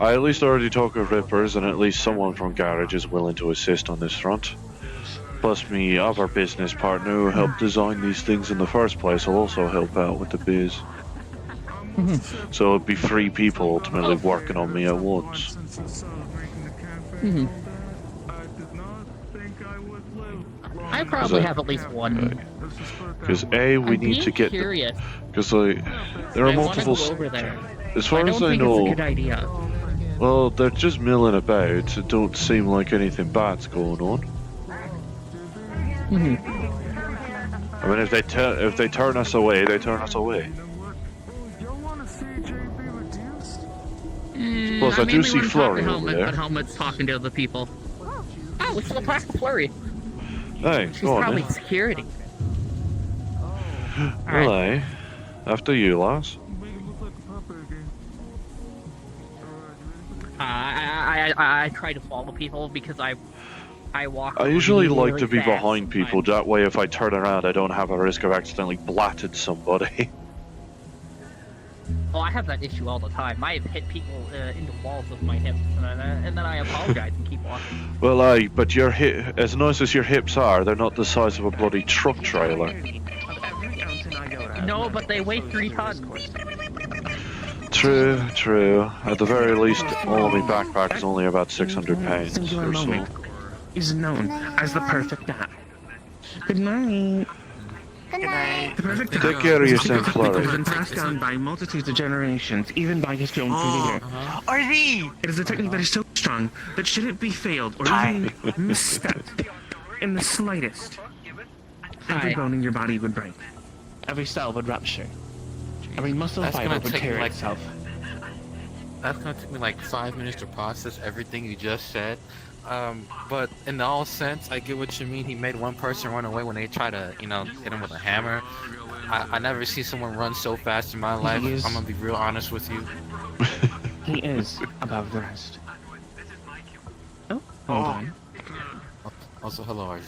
I at least already talk with Rippers, and at least someone from Garage is willing to assist on this front. Plus me other business partner who helped design these things in the first place will also help out with the biz. So it'd be 3 people ultimately working on me at once. I probably have at least one. Because A, we I'm need to being get curious. because like there are I wanna multiple. go over there. As far I don't as I think know, it's a good idea. well, they're just milling about. It don't seem like anything bad's going on. I mean, if they turn us away, they turn us away. Plus, I do see Flurry over there. But Helmet's talking to the people. Oh, we still pass Flurry. Hey, She's go on probably then. security. Well, aye. After you, lass. I try to follow people because I walk. I usually really, like to be fast behind people. That way, if I turn around, I don't have a risk of accidentally blatted somebody. Oh, I have that issue all the time. I have hit people into walls with my hips, and then I apologize and keep walking. Well, aye, but your hip, as nice as your hips are, they're not the size of a bloody truck trailer. No, but they weigh 3 tons. True, true. At the very least, all of my backpack is only about 600 pounds Singular or so. moment is known as the perfect app. Good night. Good night. The perfect app Take care of is yourself, a technique that has Flurry. been passed down by multitudes of generations, even by his own creator. RV! It is a technique that is so strong that should it be failed or even misstepped in the slightest, every bone in your body would break. Every cell would rupture. Every muscle fiber would tear itself. That's gonna take me like 5 minutes to process everything you just said. But in all sense, I get what you mean. He made one person run away when they try to, hit him with a hammer. I never see someone run so fast in my life. I'm gonna be real honest with you. He is above the rest. Oh, hold on. Also, hello, RZ.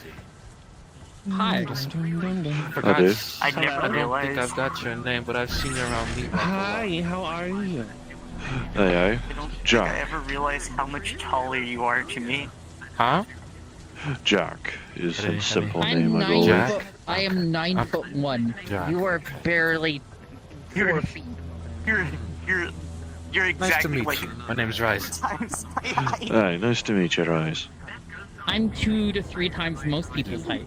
Hi. Forgot, I do. I never I don't realized. think I've got your name, but I've seen you around me. Hi, how are you? Aye, aye. I don't think Jack. I ever realized how much taller you are to me. Huh? Jack is a simple I'm name, I 9 believe. foot. I am 9'1". Jack. You are barely 4 feet. You're Nice to exactly meet like you. My name's Rice. times my height. Aye, nice to meet you, Rise. I'm 2 to 3 times most people's height.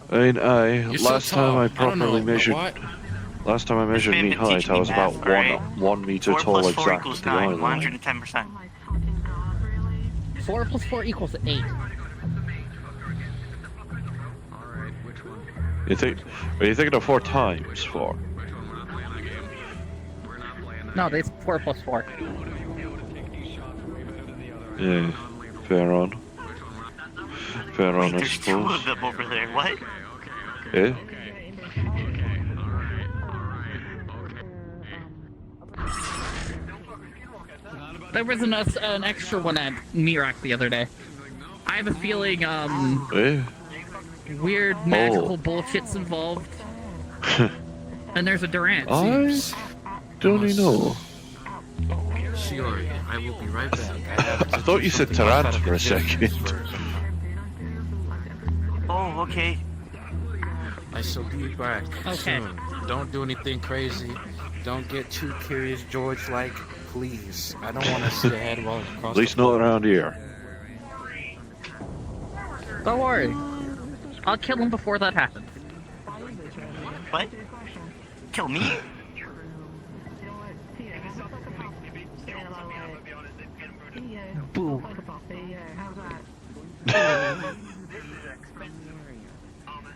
I mean, aye, You're so last tall. time I I don't know, properly but measured. what? Last time I measured man me been height, teaching I me was math, about alright? 1 meter 4 tall plus 4 exactly. equals The 9, eye line. 110%. 4 plus 4 equals 8. You think? Are you thinking of 4 times 4? No, it's 4 plus 4. Yeah, fair on. Fair on, I There's 2 of suppose. them over there. What? Yeah. There was an extra one at Mirak the other day. I have a feeling, Yeah. weird magical bullshit's involved. And there's a Durant. I don't even know. Shiori, I will be right back. I thought you said Tarant for a second. Oh, okay. I shall be back Okay. soon. Don't do anything crazy. Don't get too curious, George. Like, please. I don't want to see a head rolling across. At least not around here. Don't worry. I'll kill him before that happens. What? Kill me? Boo.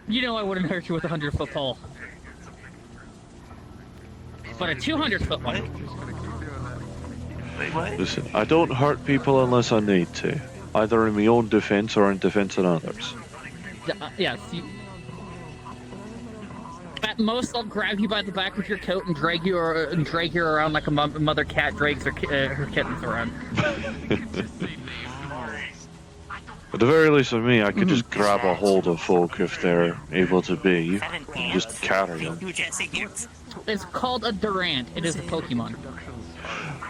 You know I wouldn't hurt you with a 100-foot pole. But a 200-foot one. Wait, what? Listen, I don't hurt people unless I need to, either in my own defense or in defense of others. Yes. At most, I'll grab you by the back of your coat and drag you around like a mother cat drags her kittens around. At the very least of me, I could just grab a hold of folk if they're able to be, and just carry them. It's called a Durant. It is a Pokemon.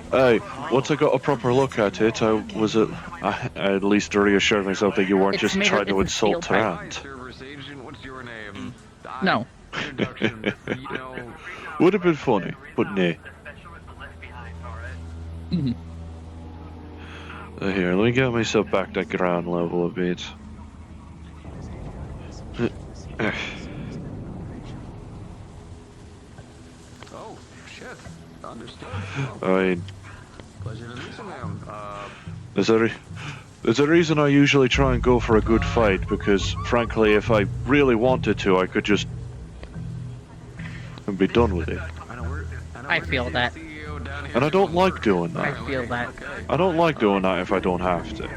Hey, once I got a proper look at it, I at least reassured myself that you weren't It's just made- trying to it's a steel insult type. Tarant. No. Would have been funny, but nay. Mhm. Here, let me get myself back to ground level a bit. Oh, shit. Understood. I mean, Pleasure to meet you, ma'am. there's a reason I usually try and go for a good fight, because frankly, if I really wanted to, I could just and be done with it. I feel that. And I don't like doing I that. feel that. I don't like doing that if I don't have to.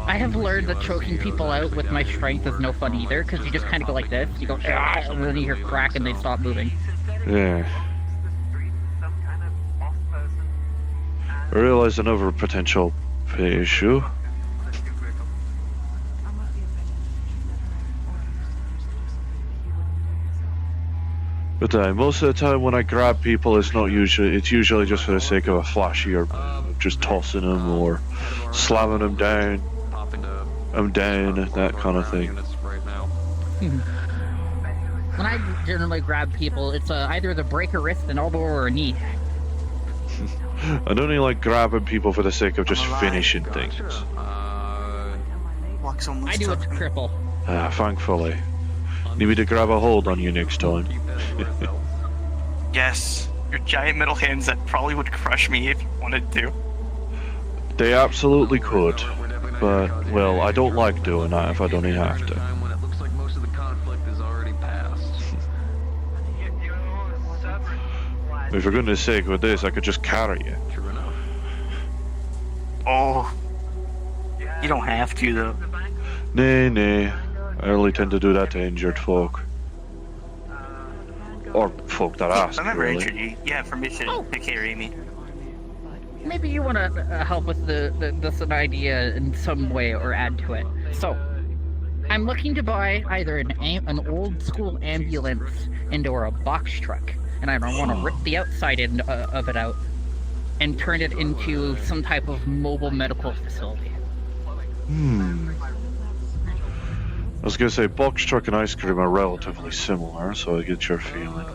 I have learned that choking people out with my strength is no fun either, because you just kind of go like this, you go, "Ah," and then you hear crack and they stop moving. Yeah. I realize another potential issue. But most of the time when I grab people, it's usually just for the sake of a flashy, or just tossing them or slamming them down. I'm down, that kind of thing. When I generally grab people, it's either the break a wrist, an elbow, or a knee. I don't even like grabbing people for the sake of just finishing things. I do it to cripple. Thankfully. Need me to grab a hold on you next time? Yes, your giant metal hands that probably would crush me if you wanted to. They absolutely could, but, well, I don't like doing that if I don't even have to. For goodness sake, with this, I could just carry you. Oh, you don't have to though. Nay. I only tend to do that to injured folk. Or folk that ask, I never really. injured you. You have permission to carry me. Maybe you want to help with this idea in some way or add to it. So, I'm looking to buy either an old school ambulance or a box truck, and I want to rip the outside end of it out and turn it into some type of mobile medical facility. I was gonna say, box truck and ice cream are relatively similar, so I get your feeling.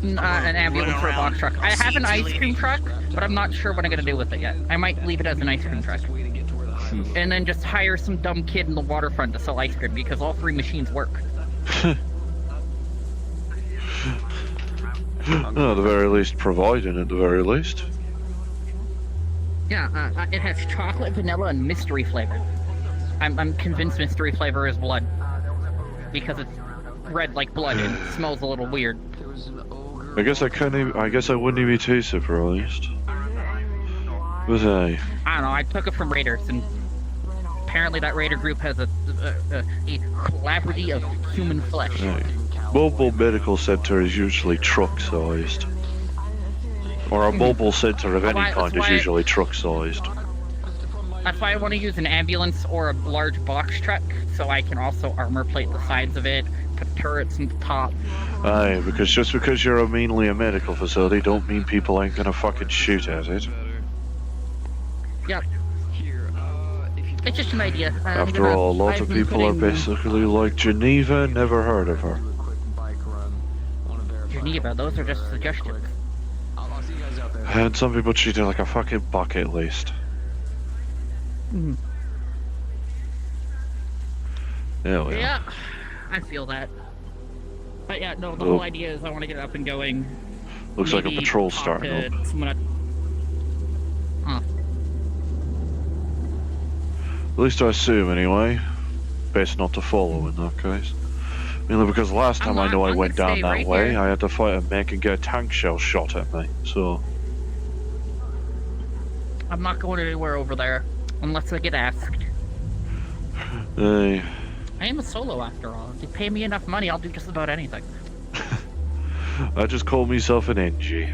An ambulance or a box truck. I have an ice cream truck, but I'm not sure what I'm gonna do with it yet. I might leave it as an ice cream truck. And then just hire some dumb kid in the waterfront to sell ice cream, because all three machines work. No, at the very least, providing at the very least. Yeah, it has chocolate, vanilla, and mystery flavor. I'm convinced mystery flavor is blood, because it's red like blood and it smells a little weird. I guess I wouldn't even be too surprised. But hey. I don't know, I took it from Raiders, and apparently that Raider group has a collaborative of human flesh. Hey. Mobile medical center is usually truck-sized. Or a mobile center of any kind is usually truck-sized. That's why I want to use an ambulance or a large box truck, so I can also armor plate the sides of it, put turrets on the top. Aye, because just because you're mainly a medical facility don't mean people ain't gonna fucking shoot at it. Yep. It's just an idea. After all, a lot of people are basically like, Geneva, never heard of her. Geneva, those are just suggestions. And some people treat it like a fucking bucket list. Yeah, I feel that. But yeah, no, the whole idea is I want to get it up and going. Looks like a patrol starting up. At least I assume, anyway. Best not to follow in that case. Mainly because last time I went down that way, I had to fight a mech and get a tank shell shot at me, so... I'm not going anywhere over there, unless I get asked. Hey. I am a solo after all. If you pay me enough money, I'll do just about anything. I just call myself an NG.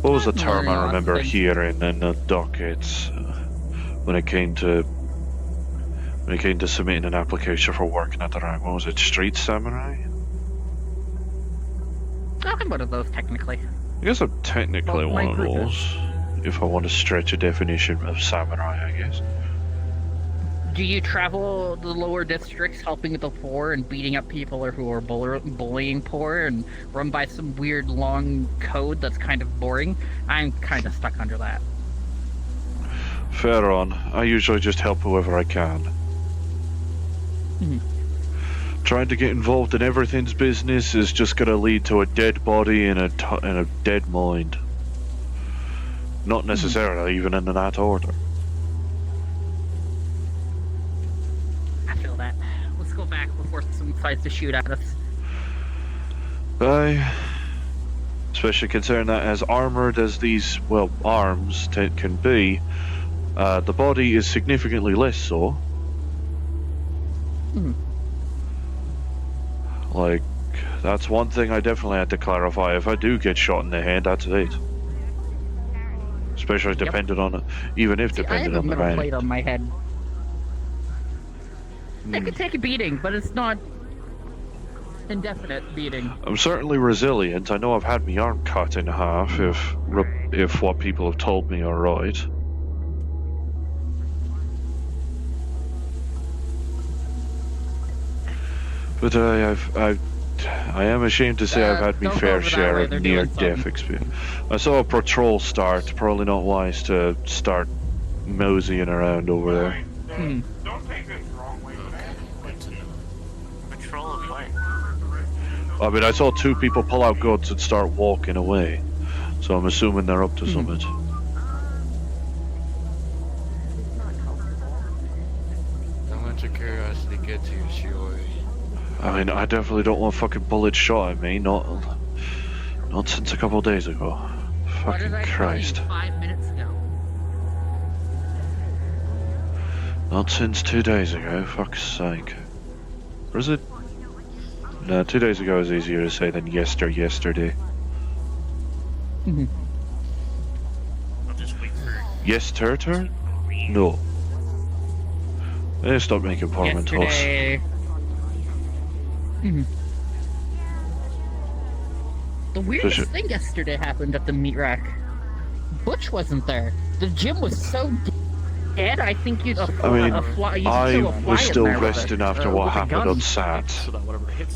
What was the term I remember hearing in the dockets when it came to submitting an application for working at the rank? What was it? Street samurai? I'm one of those technically. I guess I'm technically one of those. If I want to stretch a definition of samurai, I guess. Do you travel the lower districts helping the poor and beating up people who are bullying poor and run by some weird long code that's kind of boring? I'm kind of stuck under that. Fair on. I usually just help whoever I can. Trying to get involved in everything's business is just gonna lead to a dead body and a dead mind. Not necessarily even in that order. I feel that. Let's go back before someone decides to shoot at us. Aye. Especially considering that as armored as these, well, arms can be, the body is significantly less so. Like, that's one thing I definitely had to clarify. If I do get shot in the head, that's it. Especially depending on it, even if depending on the I have a metal rank. plate on my head. I could take a beating, but it's not indefinite beating. I'm certainly resilient. I know I've had my arm cut in half if what people have told me are right. But I am ashamed to say I've had my fair share of near-death experience. I saw a patrol start. Probably not wise to start moseying around over there. Don't take this the wrong way. Patrol of what? I mean, I saw two people pull out guns and start walking away. So I'm assuming they're up to something. How much of curiosity gets you, Shiori? I mean, I definitely don't want fucking bullets shot at me. Not since a couple of days ago. What did Fucking I Christ. tell you 5 minutes ago? Not since 2 days ago, fuck's sake. Or is it? No, 2 days ago is easier to say than yesterday. I'll just wait for Yesterday? No. They stop making portmanteaus. Yesterday. The weirdest thing yesterday happened at the meat rack. Butch wasn't there. The gym was so dead. I think you'd I mean, I was still resting resting after what happened on Sat,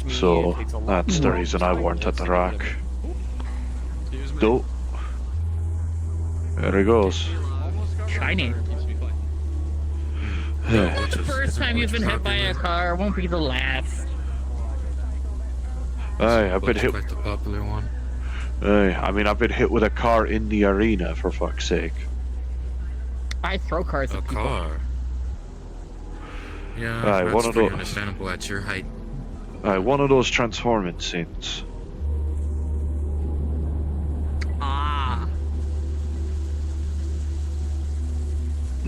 so that's the reason I weren't at the rack. Oh, there he goes. Shiny. The first time you've been hit by a car won't be the last. Aye, I've been hit. Like the popular one. Aye, I mean, I've been hit with a car in the arena, for fuck's sake. I throw cars at people. Car. Yeah, Aye, that's one of pretty those. understandable at your height. Aye, one of those transforming scenes. Ah.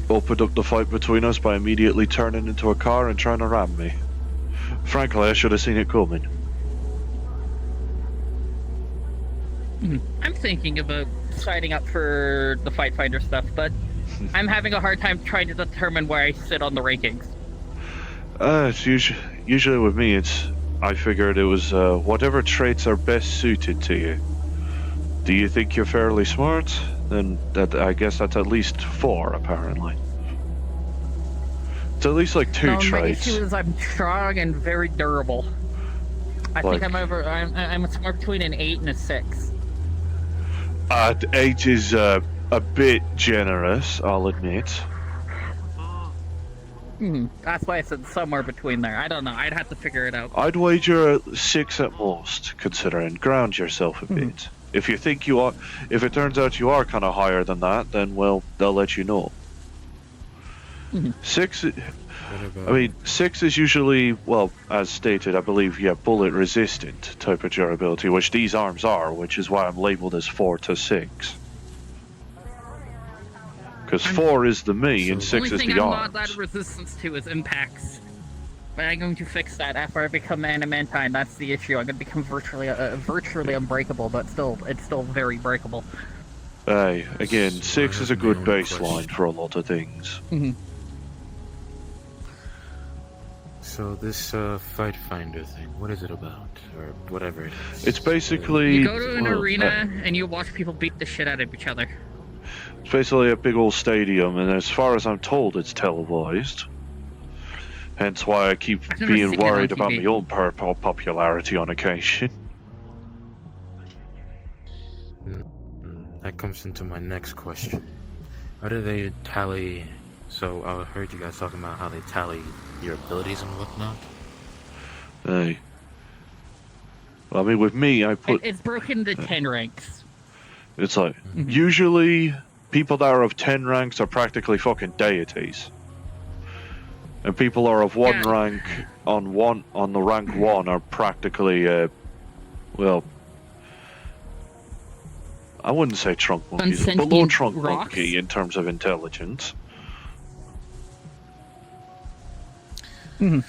Opened up the fight between us by immediately turning into a car and trying to ram me. Frankly, I should have seen it coming. I'm thinking about signing up for the Fight Finder stuff, but I'm having a hard time trying to determine where I sit on the rankings. It's usually with me, I figured it was whatever traits are best suited to you. Do you think you're fairly smart? Then I guess that's at least 4, apparently. It's at least like 2 No, my traits. issue is I'm strong and very durable. I think Like- I'm somewhere between an 8 and a 6. 8 is a bit generous, I'll admit. That's why I said somewhere between there. I don't know. I'd have to figure it out. I'd wager a 6 at most, considering. Ground yourself a bit. If you think you are, if it turns out you are kind of higher than that, then well, they'll let you know. 6, I mean, 6 is usually, well, as stated, I believe, yeah, bullet resistant type of durability, which these arms are, which is why I'm labeled as 4 to 6. Because 4 is the me and 6 Only is thing the I'm arms. not that resistance to is impacts. But I'm going to fix that after I become adamantine. That's the issue. I'm going to become virtually unbreakable, but it's still very breakable. Aye, again, 6 is a good baseline for a lot of things. So this Fight Finder thing, what is it about? Or whatever it is. It's basically... You go to an well, arena and you watch people beat the shit out of each other. It's basically a big old stadium, and as far as I'm told, it's televised. Hence why I keep I've never being seen it on worried about TV. my own popularity on occasion. That comes into my next question. How do they tally? So I heard you guys talking about how they tally your abilities and whatnot. Hey. Well, I mean, with me, I put. It's broken into 10 ranks. It's like usually people that are of 10 ranks are practically fucking deities, and people are of one rank on the rank 1 are practically well, I wouldn't say trunk monkeys, below trunk monkey in terms of intelligence. No.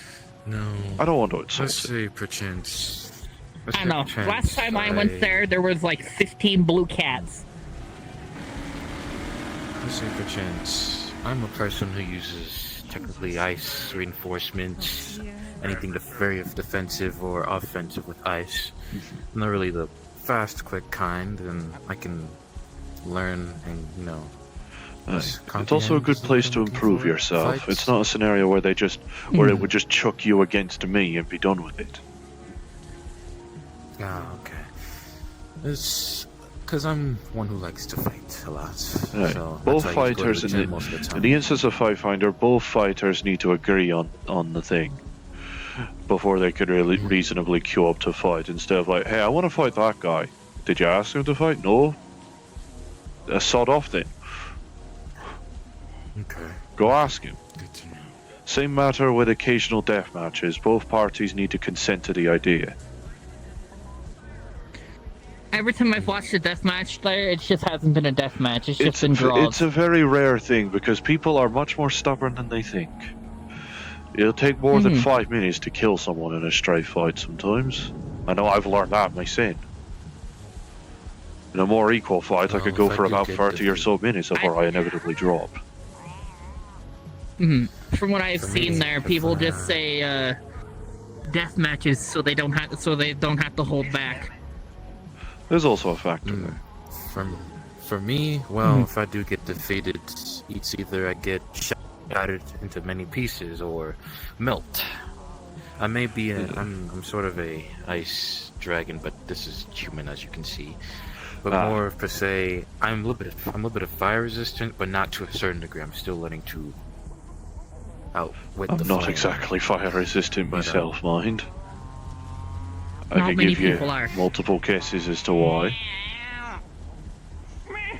I don't want to insult Let's say perchance. I don't know. Last time I went there was like 15 blue cats. Let's say perchance. I'm a person who uses technically ice reinforcements, anything very defensive or offensive with ice. I'm not really the fast, quick kind, and I can learn and, you know. It's also a good place to improve yourself. It's not a scenario where it would just chuck you against me and be done with it. Ah, okay. It's because I'm one who likes to fight a lot. Right. So both fighters, in the instance of Fight Finder, both fighters need to agree on the thing before they could really reasonably queue up to fight. Instead of like, hey, I want to fight that guy. Did you ask him to fight? No. Sod off then. Okay. Go ask him. Good to know. Same matter with occasional death matches. Both parties need to consent to the idea. Every time I've watched a deathmatch there, it just hasn't been a deathmatch. It's just been draws. It's a very rare thing because people are much more stubborn than they think. It'll take more than 5 minutes to kill someone in a straight fight sometimes. I know I've learned that myself. In a more equal fight, I could go for about 30 or so minutes before I inevitably drop. From what I've seen there, people just say death matches so they don't have to hold back. There's also a factor there. For me, well, if I do get defeated, it's either I get shattered into many pieces or melt. I may be I'm sort of a ice dragon, but this is human, as you can see. But more per se, I'm a little bit of fire resistant, but not to a certain degree. I'm still learning to outwit the fire. I'm not exactly fire resistant myself, mind. I Not can many give you people are. multiple guesses as to why.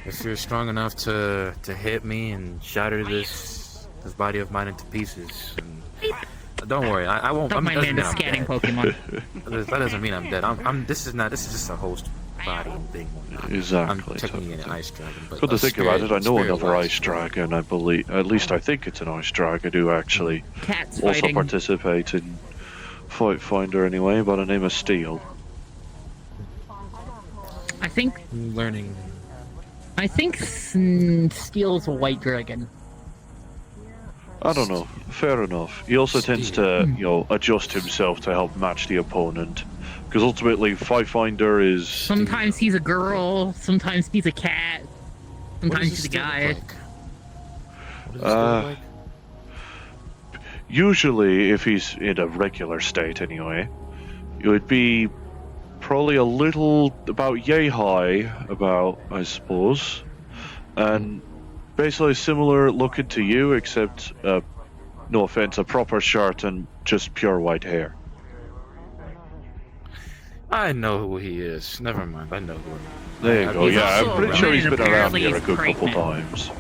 If you're strong enough to hit me and shatter this body of mine into pieces, don't worry, I won't. Don't mind me the scanning Pokemon. That doesn't mean I'm dead. This is just a host body thing. Exactly. I'm technically an ice dragon, but to think about it, I know another ice dragon. I believe, at least I think it's an ice dragon who actually also participates in Fight Finder anyway, by the name of Steel. I think learning. I think Steel's a white dragon. I don't know. Fair enough. He also tends to, adjust himself to help match the opponent. Because ultimately, Fight Finder is... Sometimes he's a girl, sometimes he's a cat, sometimes he's a guy. Usually, if he's in a regular state anyway, it would be probably about yay high, I suppose. And basically similar looking to you, except, no offense, a proper shirt and just pure white hair. I know who he is. Never mind, I know who he is. There you go, yeah, I'm pretty sure he's been around apparently here a he's good couple pregnant. times.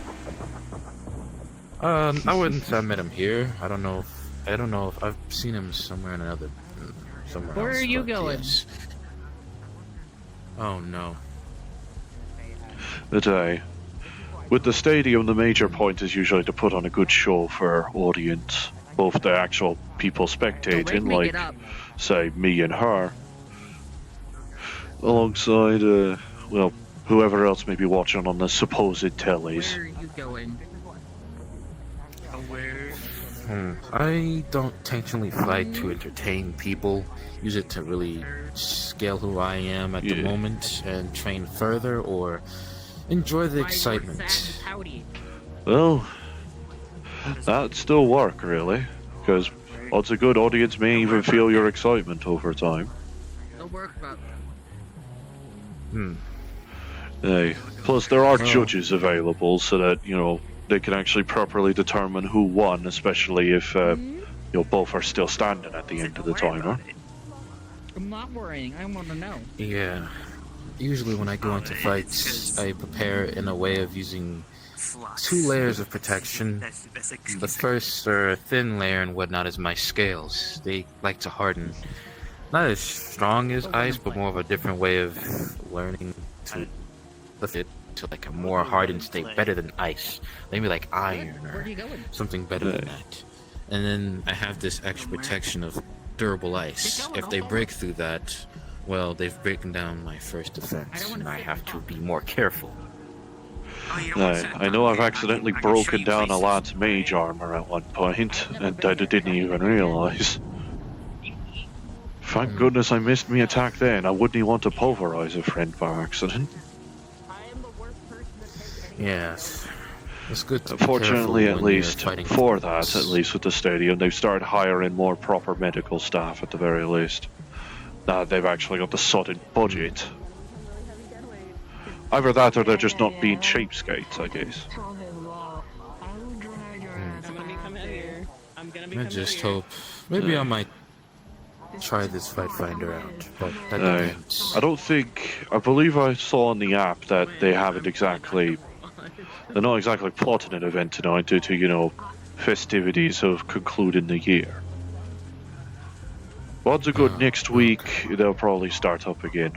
I wouldn't say I met him here. I don't know if I've seen him somewhere somewhere Where else. are you but going? yes. Oh no. With the stadium, the major point is usually to put on a good show for audience, both the actual people spectating, like, say, me and her, alongside, whoever else may be watching on the supposed tellies. Where are you going? I don't intentionally fight to entertain people. Use it to really scale who I am at the moment and train further or enjoy the excitement. Well, that'd still work, really, because odds are good audience may even feel your excitement over time. It'll work, but... Aye. Plus, there are judges available so that, you know, they can actually properly determine who won, especially if, you know, both are still standing at the end of the timer. I'm not worrying. I want to know. Yeah. Usually when I go into fights, I prepare in a way of using 2 layers of protection. The first are a thin layer and whatnot is my scales. They like to harden. Not as strong as ice, but more of a different way of learning to lift it to like a more hardened state, better than ice. Maybe like iron or something better than that. And then I have this extra protection of durable ice. If they break through that, well, they've broken down my first defense, and I have to be more careful. I know I've accidentally broken down a lad's mage armor at one point, and I didn't even realise. Thank goodness I missed me attack then. I wouldn't want to pulverize a friend by accident. Yes. It's good to Unfortunately, be at careful when least, you're fighting for that, at least with the stadium, they've started hiring more proper medical staff at the very least. Now they've actually got the sudden budget. Either that or they're just not being cheapskates, I guess. I just hope. Maybe I might try this Fight Finder out, but that depends. I don't think. I believe I saw on the app that they haven't exactly. They're not exactly plotting an event tonight due to, you know, festivities of concluding the year. Odds are good next week they'll probably start up again.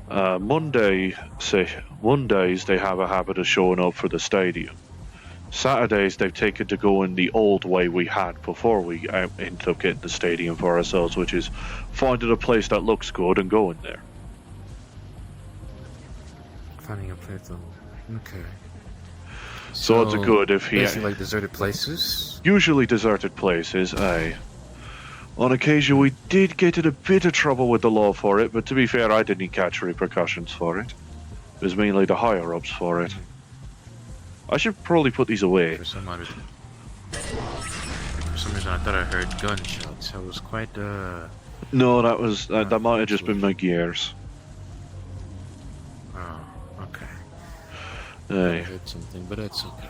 Mondays they have a habit of showing up for the stadium. Saturdays they've taken to going the old way we had before we ended up getting the stadium for ourselves, which is finding a place that looks good and going there. Finding a place though. Okay. So odds are good if he... Basically like deserted places? Usually deserted places, aye. On occasion we did get in a bit of trouble with the law for it, but to be fair I didn't catch repercussions for it. It was mainly the higher-ups for it. I should probably put these away. For some reason I thought I heard gunshots. I was quite No, that was... that might have just been my gears. Oh, okay. Aye. I heard something, but it's okay.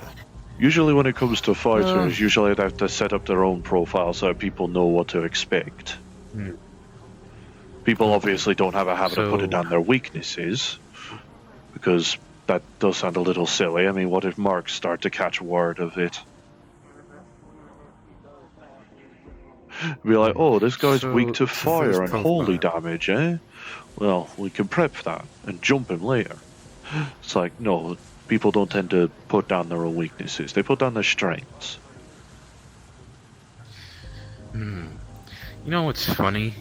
Usually when it comes to fighters, usually they have to set up their own profile so that people know what to expect. People obviously don't have a habit of putting down their weaknesses, because that does sound a little silly. I mean, what if marks start to catch word of it? Be like, oh, this guy's weak to fire and holy damage, eh? Well, we can prep that and jump him later. It's like, no, people don't tend to put down their own weaknesses. They put down their strengths. You know what's funny?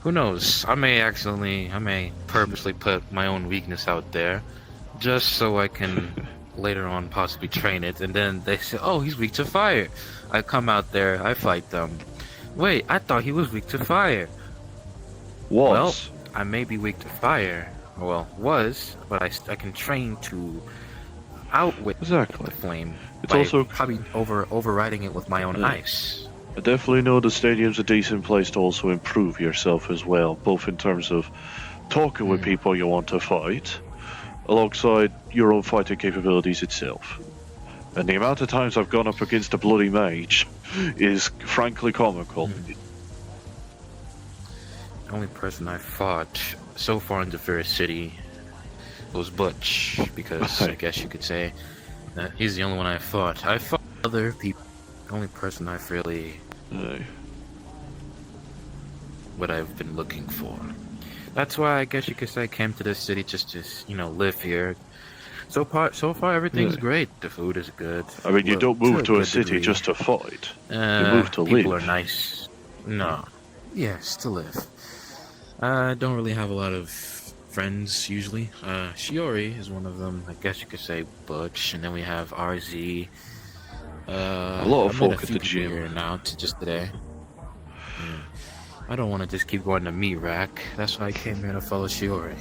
Who knows? I may purposely put my own weakness out there, just so I can later on possibly train it, and then they say, oh, he's weak to fire. I come out there, I fight them. Wait, I thought he was weak to fire. Well, I may be weak to fire. Well, but I can train to outwit the flame. It's by also probably overriding it with my own ice. I definitely know the stadium's a decent place to also improve yourself as well, both in terms of talking with people you want to fight, alongside your own fighting capabilities itself. And the amount of times I've gone up against a bloody mage is frankly comical. The only person I fought so far in the Fair City was Butch, because I guess you could say that he's the only one I fought. I fought other people. The only person I've really what I've been looking for. That's why I guess you could say I came to this city just to, you know, live here. So far everything's great. The food is good. I mean, you don't move to a city just to fight. You move to live. People are nice. No. Yes, to live. I don't really have a lot of friends usually. Shiori is one of them. I guess you could say Butch, and then we have RZ. A lot of folk at the gym here now just today. I don't want to just keep going to meat rack. That's why I came here to follow Shiori.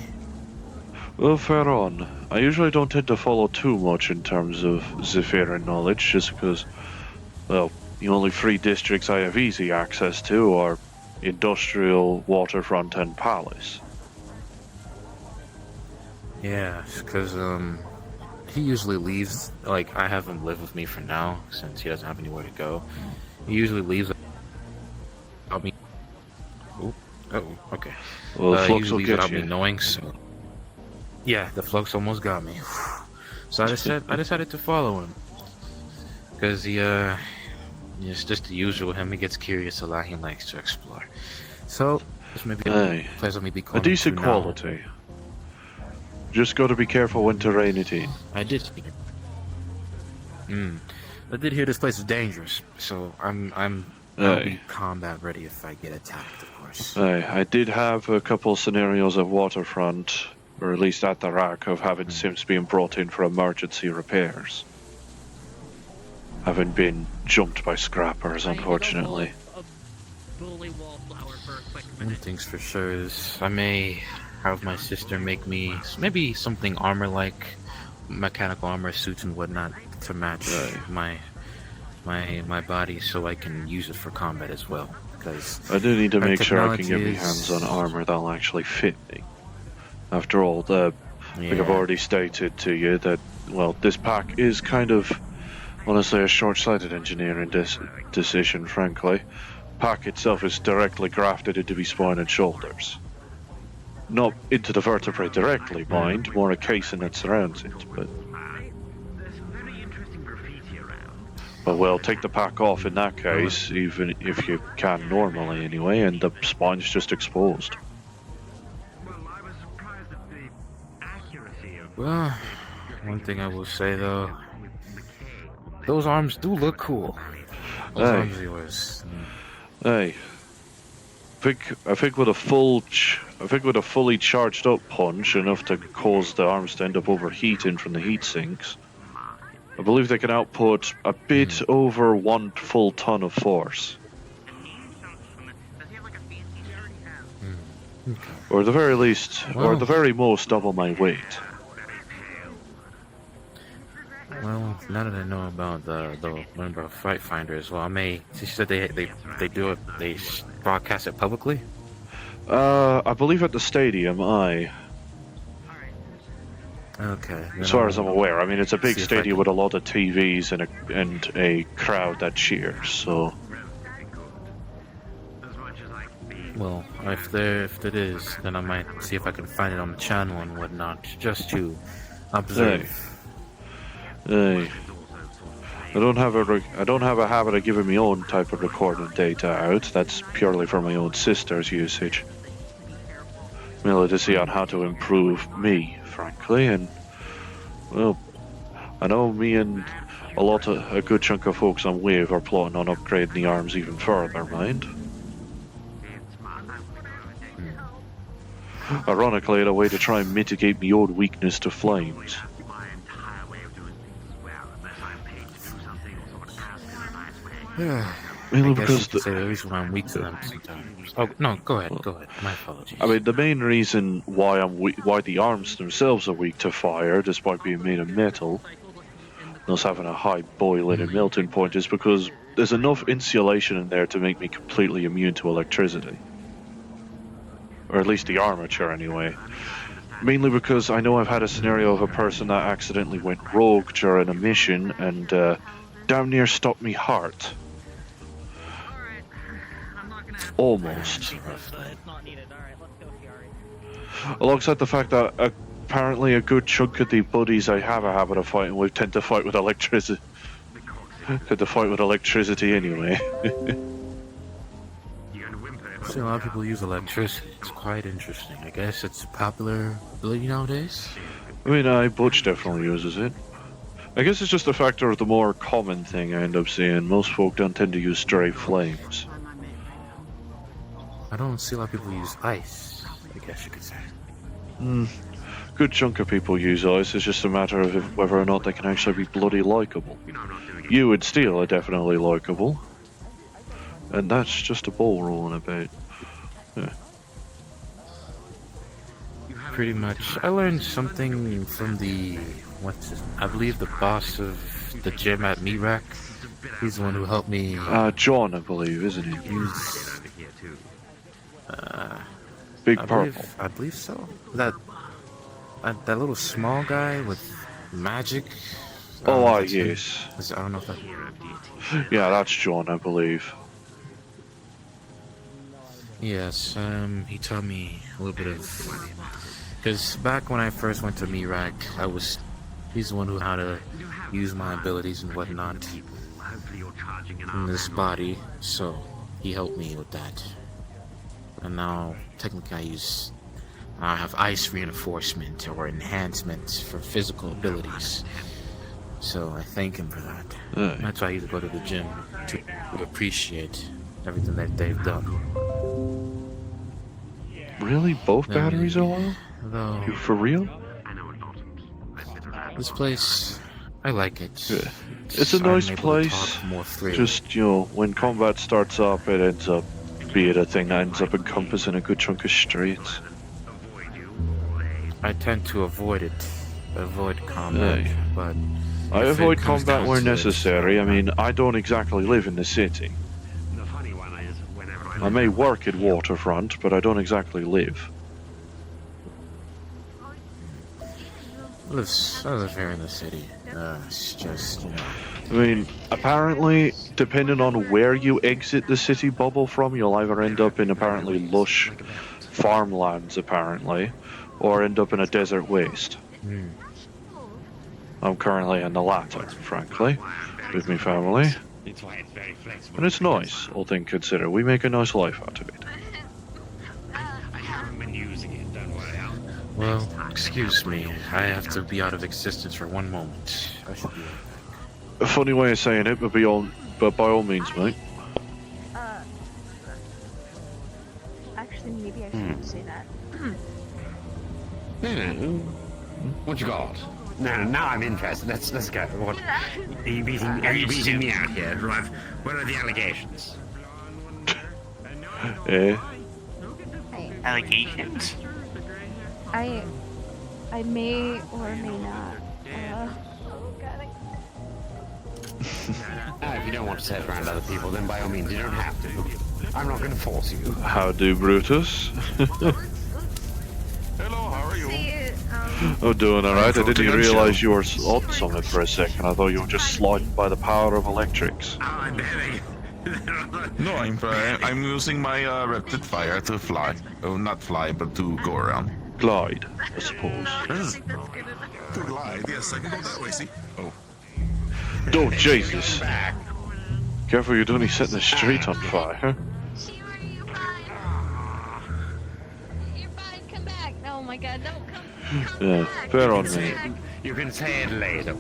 Well, fair on. I usually don't tend to follow too much in terms of Zephyrian knowledge, just because, well, the only 3 districts I have easy access to are Industrial, Waterfront, and Palace. Yeah, because he usually leaves. Like, I have him live with me for now since he doesn't have anywhere to go. He usually leaves. Without me. Oh, okay. Well, he Flux usually will leaves get without you. me knowing. So, yeah, the Flux almost got me. So I decided to follow him because he it's just the usual him. He gets curious a lot. He likes to explore. So this may be a place of me be a calling decent to now. quality. Just got to be careful when to rein it in. I did. I did hear this place is dangerous, so I'll be combat ready if I get attacked, of course. I did have a couple scenarios of waterfront, or at least at the rack, of having Sims being brought in for emergency repairs. Having been jumped by scrappers, unfortunately. One thing's for sure is I may have my sister make me maybe something armor-like, mechanical armor suits and whatnot to match my body, so I can use it for combat as well. Because I do need to our make sure I can get technology my hands on armor that'll actually fit me. After all, like I've already stated to you that, well, this pack is kind of, honestly, a short-sighted engineering decision, frankly. Pack itself is directly grafted into my spine and shoulders. Not into the vertebrae directly, mind, more a casing that surrounds it, but... But well, take the pack off in that case, even if you can normally anyway, and the spine's just exposed. Well, one thing I will say though, those arms do look cool. Those arms of yours. Hey, I think with a fully charged up punch, enough to cause the arms to end up overheating from the heat sinks, I believe they can output a bit over 1 full ton of force. Or at the very least, or at the very most, double my weight. Well, now that I know about the one about Fight Finder as well, I may. She said they do it. They broadcast it publicly. I believe at the stadium. Okay. As far as I'm aware, I mean it's a big stadium with a lot of TVs and a crowd that cheers. So. Well, if it is, then I might see if I can find it on the channel and whatnot, just to observe. Hey. I don't have a habit of giving my own type of recording data out. That's purely for my own sister's usage. Merely to see on how to improve me, frankly, and well, I know me and a good chunk of folks on Wave are plotting on upgrading the arms even further, mind. Ironically, in a way to try and mitigate my own weakness to flames. Mainly because the reason why I'm weak to them sometimes. Oh no, go ahead. My apologies. I mean, the main reason why why the arms themselves are weak to fire, despite being made of metal, thus having a high boiling and melting point, is because there's enough insulation in there to make me completely immune to electricity, or at least the armature anyway. Mainly because I know I've had a scenario of a person that accidentally went rogue during a mission and damn near stopped me heart. Almost. Alongside the fact that apparently a good chunk of the buddies I have a habit of fighting with tend to fight with electricity. Anyway. See, a lot of people use electricity. It's quite interesting. I guess it's a popular ability nowadays. I mean, Butch definitely uses it. I guess it's just a factor of the more common thing I end up seeing. Most folk don't tend to use stray flames. I don't see a lot of people use ice, I guess you could say. Good chunk of people use ice. It's just a matter of whether or not they can actually be bloody likeable. You and Steel are definitely likeable. And that's just a ball rolling about. Yeah. Pretty much. I learned something from I believe the boss of the gym at Meat He's the one who helped me. John, I believe, isn't he? Use. Big Purple. I believe so. That. that little small guy with magic. Oh, yes. I don't know if that. Yeah, that's John, I believe. Yes, he taught me a little bit of. Because back when I first went to Mirak, he's the one who how to use my abilities and whatnot in this body, so he helped me with that. And now, technically, I have ice reinforcement or enhancement for physical abilities. So I thank him for that. That's why I used to go to the gym to appreciate everything that they've done. Really? Both batteries are low? Though, You for real? this place, I like it. Yeah. It's a nice place. Just, when combat starts up, it ends up being a thing that ends up encompassing a good chunk of streets. I tend to avoid combat, but I avoid combat where necessary. I mean, I don't exactly live in the city. I may work at Waterfront, but I don't exactly live. I live here in the city. It's just, I mean, apparently, depending on where you exit the city bubble from, you'll either end up in apparently lush farmlands, apparently, or end up in a desert waste. I'm currently in the latter, frankly, with my family. And it's nice, all things considered. We make a nice life out of it. Well, excuse me. I have to be out of existence for one moment. I should be. A funny way of saying it, but by all means, mate. Actually, maybe I shouldn't say that. What you got? Now I'm interested. Let's go. What? Are you beating me out here? What are the allegations? Allegations? I may or may not. If you don't want to say it around other people, then by all means, you don't have to. I'm not going to force you. How do, Brutus? Hello, how are you? I'm doing alright. I didn't realize you were on something for a second. I thought you were just sliding by the power of electrics. No, I'm using my rapid fire to fly. Oh, not fly, but to go around. Glide, I suppose. To glide, yes, I can go that way, see? Oh. Oh, Jesus. Careful, you're only setting the street on fire. Oh my god, no, come. Yeah, fair on me. You can say it later.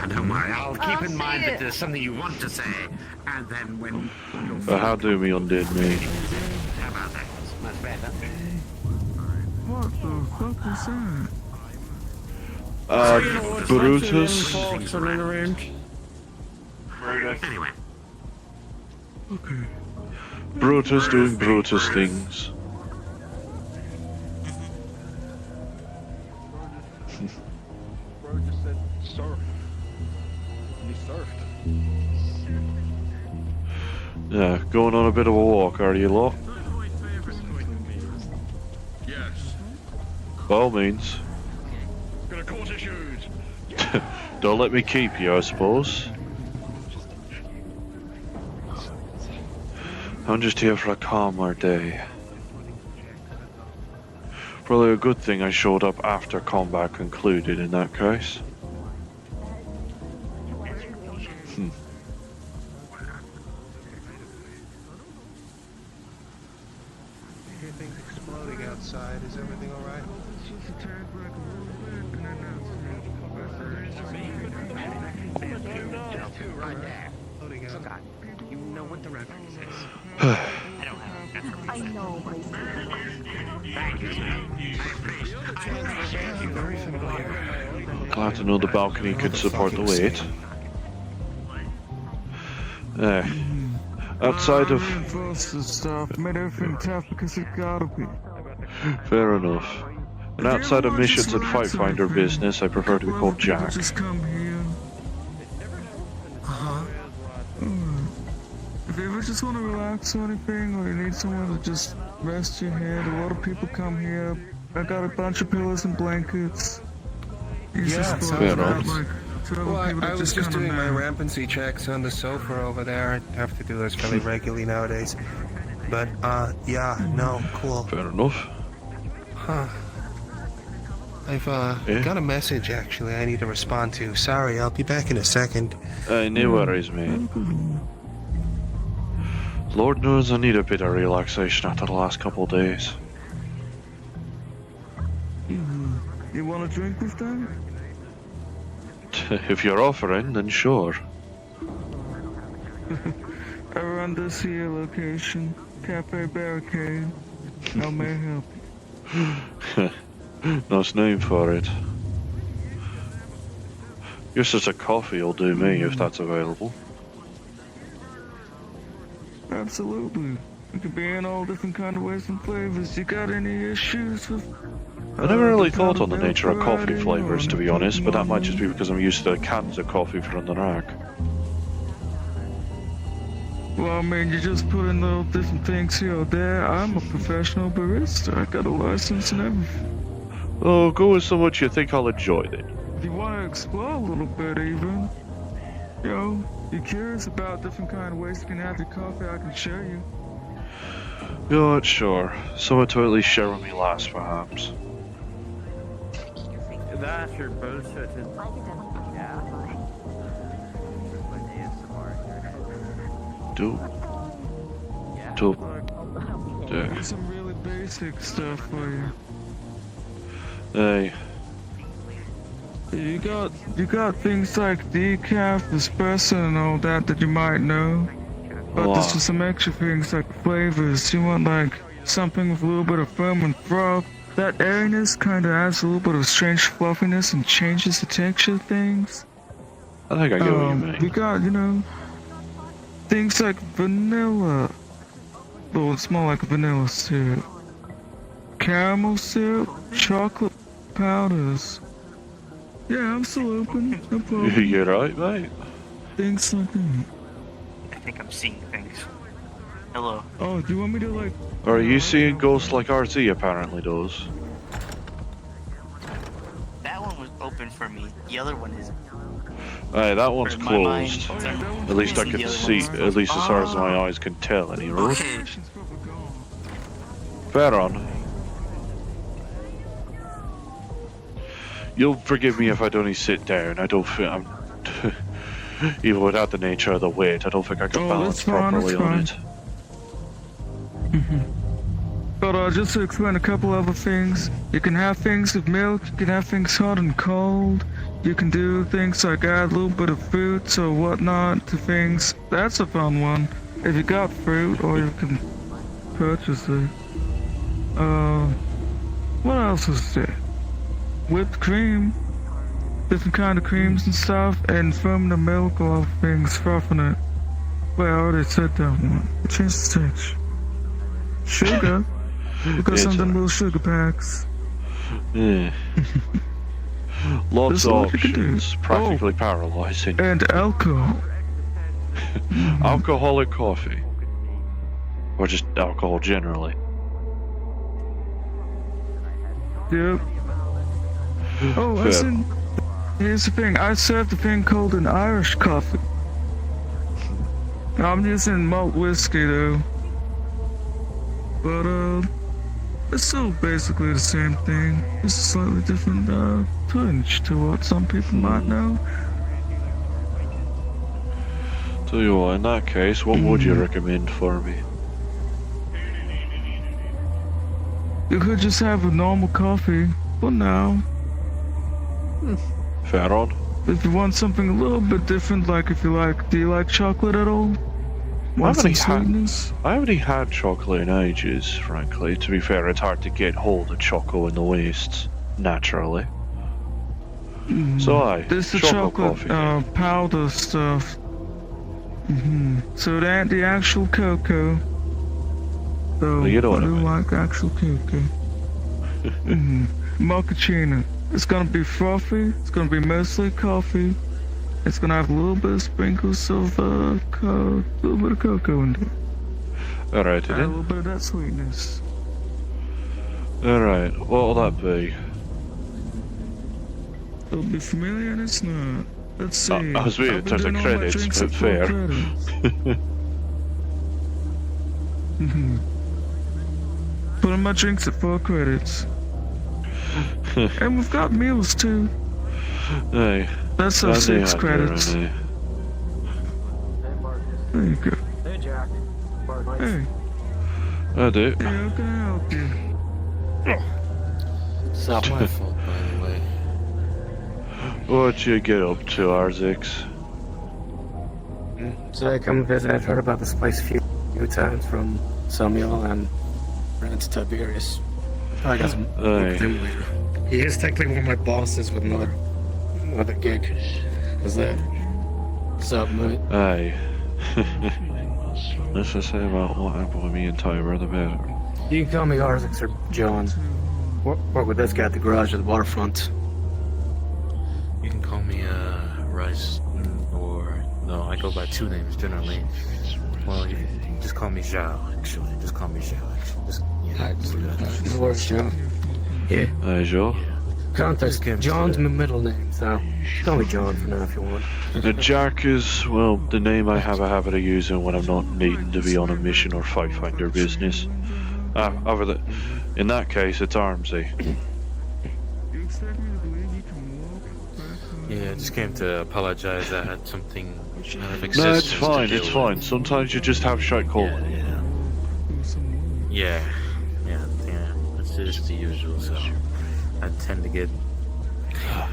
Don't worry, I'll keep in mind that there's something you want to say, and then when you're... How do me undid me? How about that? Much better. What the fuck was that? Brutus. Anyway. Okay. Brutus doing Brutus things. Bro just said surf. And he surfed. Yeah, going on a bit of a walk, are you lot? Yes. By all means. Gonna cause issues. Don't let me keep you, I suppose. I'm just here for a calmer day. Probably a good thing I showed up after combat concluded in that case. Everything's exploding outside. Is everything alright? You know what the reference is. I know, but Thank you, Glad to know the balcony could support the weight. Outside of... stuff made everything tough because it gotta be. Fair enough. And outside of missions and fight finder business, I prefer to be called Jack. Just come here. If you ever just want to relax or anything, or you need somewhere to just rest your head, a lot of people come here. I got a bunch of pillows and blankets. Yeah, Fair enough. Well, I was just doing my rampancy checks on the sofa over there. I have to do those fairly regularly nowadays. But, yeah, no, cool. Fair enough. Huh. I've, got a message, actually, I need to respond to. Sorry, I'll be back in a second. No worries, mate. Lord knows I need a bit of relaxation after the last couple of days. You want a drink with that? If you're offering, then sure. Around this here location, Cafe Barricade. I may help you. Nice name for it. Guess just a coffee will do me if that's available. Absolutely. It could be in all different kind of ways and flavors. You got any issues with... I never really thought on the nature of coffee flavors, to be honest, but that might just be because I'm used to cans of coffee from the rack. Well, I mean, you just put in little different things here or there. I'm a professional barista. I got a license and everything. Oh, go with so much you think I'll enjoy it. If you want to explore a little bit, even, you know, you're curious about different kind of ways you can have your coffee, I can show you. Yeah, sure. Someone to at least share with me last, perhaps. That's your bullshit. Yeah. Some really basic stuff for you. Hey. You got things like decaf, espresso, and all that you might know. But there's just some extra things like flavors. You want like something with a little bit of foam and froth. That airiness kind of adds a little bit of strange fluffiness and changes the texture of things. I think I get what you mean. We got, you know, things like vanilla. Well, it's more like vanilla syrup. Caramel syrup, chocolate powders. Yeah, I'm still open. No problem. You're right, mate. Things like that. I think I'm seeing things. Hello. Oh, do you want me to like... Are you seeing ghosts like RZ apparently does? That one was open for me. The other one is. Hey, that one's In my mind, closed. I'm At least I the can other see, one's at least as far as my closed. eyes can tell, anyway. Okay. Fair on. You'll forgive me if I'd only sit down. I don't feel I'm... Even without the nature of the weight, I don't think I can balance properly on it. But just to explain a couple other things, you can have things with milk, you can have things hot and cold, you can do things like add a little bit of fruits or whatnot to things. That's a fun one, if you got fruit, or you can purchase it. What else is there? Whipped cream, different kind of creams and stuff, and foaming the milk or other things, frothing it. Well, I already said that one. Change the texture. Sugar. We got some of them little sugar packs. Yeah. Lots There's of a lot you can do. options, practically paralyzing. And alcohol. Alcoholic coffee. Or just alcohol generally. Yep. Oh, Fair. listen. Here's the thing. I served a thing called an Irish coffee. I'm using malt whiskey though. But it's still basically the same thing. Just a slightly different twinge to what some people might know. Tell you what, in that case, what would you recommend for me? You could just have a normal coffee for now. Fair on. If you want something a little bit different, like if you like, do you like chocolate at all? Want some sweetness? I haven't had chocolate in ages, frankly. To be fair, it's hard to get hold of choco in the wastes, naturally. So This is chocolate chocolate coffee. powder stuff. So that the actual cocoa. So Well, you know I what I do mean. like actual cocoa. Mochaccino. It's gonna be frothy. It's gonna be mostly coffee. It's gonna have a little bit of sprinkles of little bit of cocoa in there. Alright, Add a then. little bit of that sweetness. Alright, what'll that be? It'll be familiar and it's not. Let's see. I was waiting I've in been terms of doing all my credits, drinks but at full fair. credits. Putting my drinks at 4 credits. And we've got meals too. Aye. That's our Aye, 6 aye, credits. aye. There you go. Hey, Jack. Hey. I do. Hey, how can I help you? It's not my fault, by the way. What'd you get up to, R6? So I come visit. I've heard about this place a few times from Samuel and ran into Tiberius. I got some. He is technically one of my bosses with another gig. Is that? What's up, mate? Aye. Let's just say about what happened with me and Tyler, the better. You can call me Arzix or John. Work with this guy at the garage at the waterfront. You can call me Rice, or no, I go by 2 names generally. Well, you can just call me Zhao. Actually, just call me Zhao. Actually, just do that. No worries, John. Yeah. Aye, Joe. Context, John's my middle name, so call me John for now if you want. The Jack is, well, the name I have a habit of using when I'm not needing to be on a mission or finder business. In that case, it's Armsy. Yeah, I just came to apologize. I had something excessive. No, it's fine, it's fine. Sometimes you just have shite calling. Yeah. It's just the usual, so I tend to get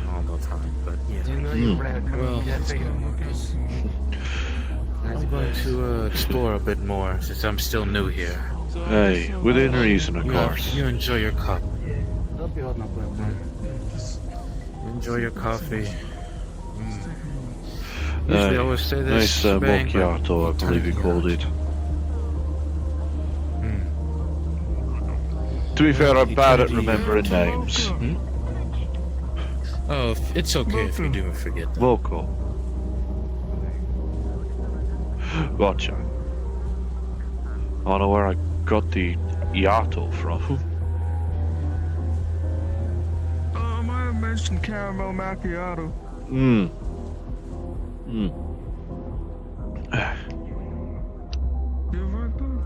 all the time, but yeah. Well, I'm going to explore a bit more since I'm still new here. Hey, within reason, of Yeah, course. You enjoy your coffee. I'll be holding up with man. Enjoy your coffee. Usually I always say this. Nice bang, but macchiato, I believe you called it. To be fair, I'm bad at remembering names. Oh, it's okay if you do forget them. Vocal. Gotcha. I don't know where I got the Iato from. I might have mentioned caramel macchiato. You right there?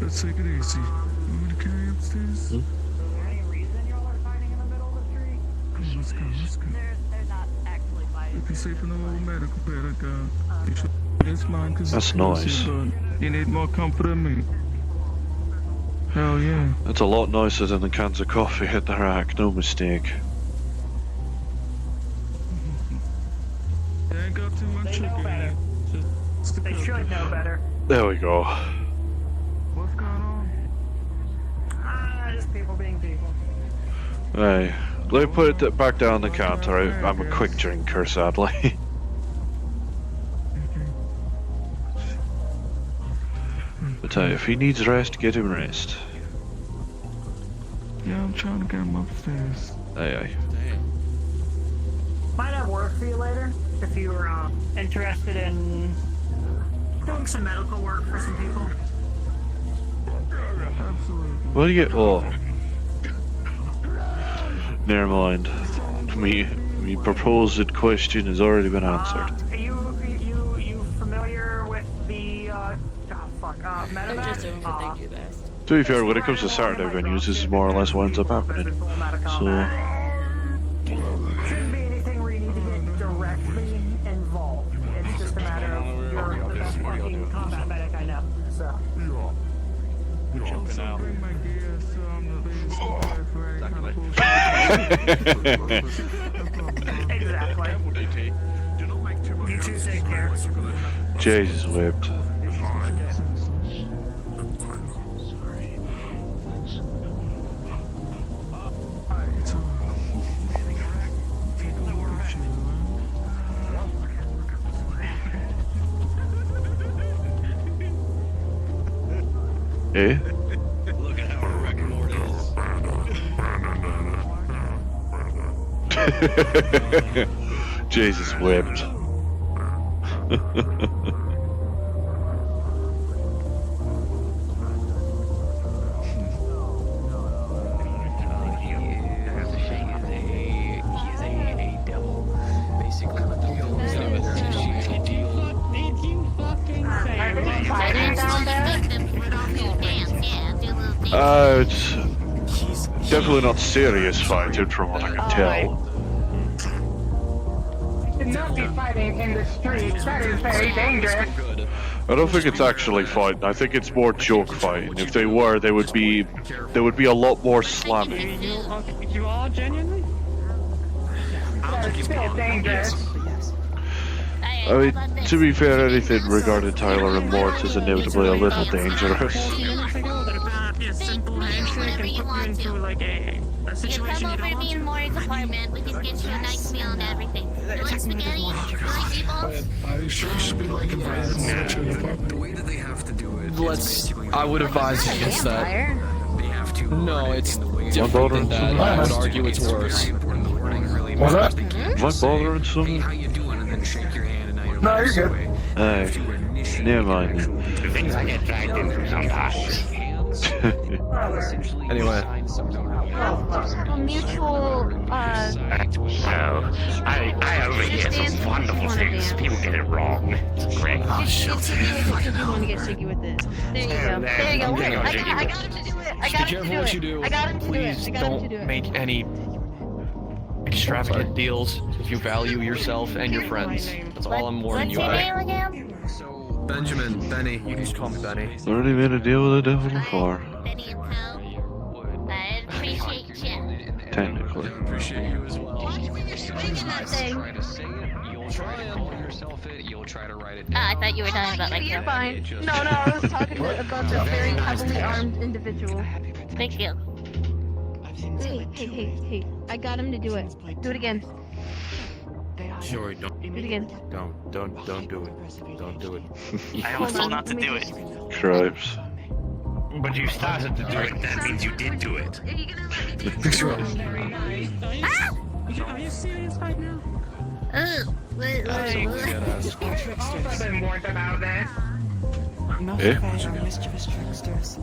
Let's take it easy. You want me to carry you upstairs? Let's go, let's go. You can sleep in a little medical bed I got. You should. It's mine because That's it's cozy, nice. but you need more comfort than me. Hell yeah. It's a lot nicer than the cans of coffee at the rack, no mistake. They ain't got too much sugar in it. Just They should know better. There we go. What's going on? Just people being people. Hey, let me put it back down the counter. I'm a quick drinker, sadly. But hey, if he needs rest, get him rest. Yeah, I'm trying to get him upstairs. Aye. Might have work for you later if you were interested in doing some medical work for some people. What do you get? Oh. Never mind. Me proposed question has already been answered. Are you familiar with the medevac? To be fair, when it comes to Saturday venues, this is more or less what ends up happening. So, Shouldn't be anything where you need to get directly involved. It's just a matter of you're the best fucking combat medic I know. So. Jumping out. Exactly. You two take care. Jesus whipped. Eh? Look at how Wreck-Mort is. Jesus whipped. It's definitely not serious fighting from what I can tell. Should not be fighting in the streets. That is very dangerous. I don't think it's actually fighting. I think it's more joke fighting. If they were, they would be a lot more slamming. You are genuinely? That is still dangerous. I mean, to be fair, anything regarding Tyler and Mort is inevitably a little dangerous. You come over to me in Maury's apartment, we can get you a nice meal and everything. You want spaghetti? I sure should be like invited to the apartment. The way that they have to do it. I would advise against that. They have to. No, it's different than that. I would argue it's worse. What's that? Am I bothering someone? No, you're good. Hey, never mind then. Things I get dragged into sometimes. Anyway. Mutual, Well, I overhear some wonderful things. People get it wrong. It's great. Oh, shit. You want to get sticky with this. There you go. There you go. I got him to do it. I got him to do it. I got him to do it. Please don't make any extravagant deals if you value yourself and your friends. That's all I'm warning you about. Benjamin, Benny, you can just call me Benny. Already made a deal with the devil before. I appreciate you. Technically. Appreciate you as well. You'll try and call yourself it, you'll try to write it down. I thought you were talking about You're fine. No, I was talking about a very heavily armed individual. Thank you. Hey. I got him to do it. Do it again. Sure, don't. Do it again. Don't do it. Don't do it. I was told not to do it. Tribes. But you started to do it, that means you did do it. Are you serious right now? I've been warned about that. Most Eh? of us are mischievous tricksters.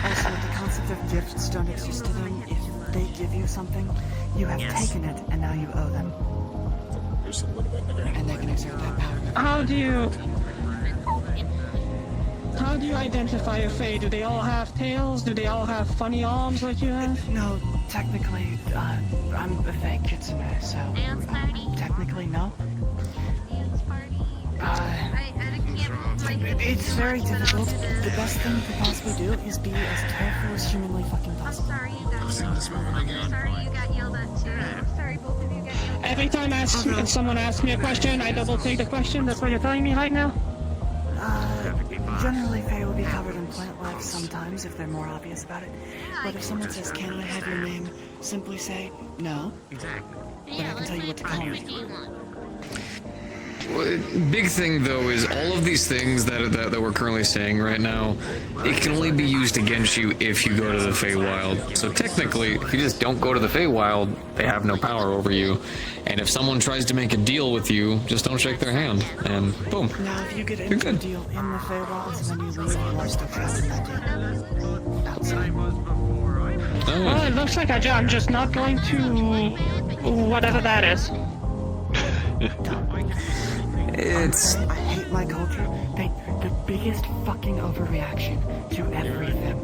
Also, the concept of gifts don't exist to them. If they give you something, you have taken it, and now you owe them. And they can exert that power. How do you identify a Fae? Do they all have tails? Do they all have funny arms like you have? No, technically, I'm a fake kitsune, so technically no. It's very difficult. The best thing you could possibly do is be as careful as humanly fucking possible. Every time someone asks me a question, I double take the question. That's what you're telling me right now? Generally, Fae will be covered in plant life sometimes if they're more obvious about it. But if someone says, "Can I have your name?" simply say, "No." But I can tell you what to call me. Big thing though is all of these things that we're currently saying right now, it can only be used against you if you go to the Feywild. So technically, if you just don't go to the Feywild, they have no power over you. And if someone tries to make a deal with you, just don't shake their hand, and boom. Now, if you get into a deal in the Feywilds and then you leave, you are still trapped in that deal. Outside. Well, it looks like I'm just not going to whatever that is. I hate my culture. The biggest fucking overreaction to everything.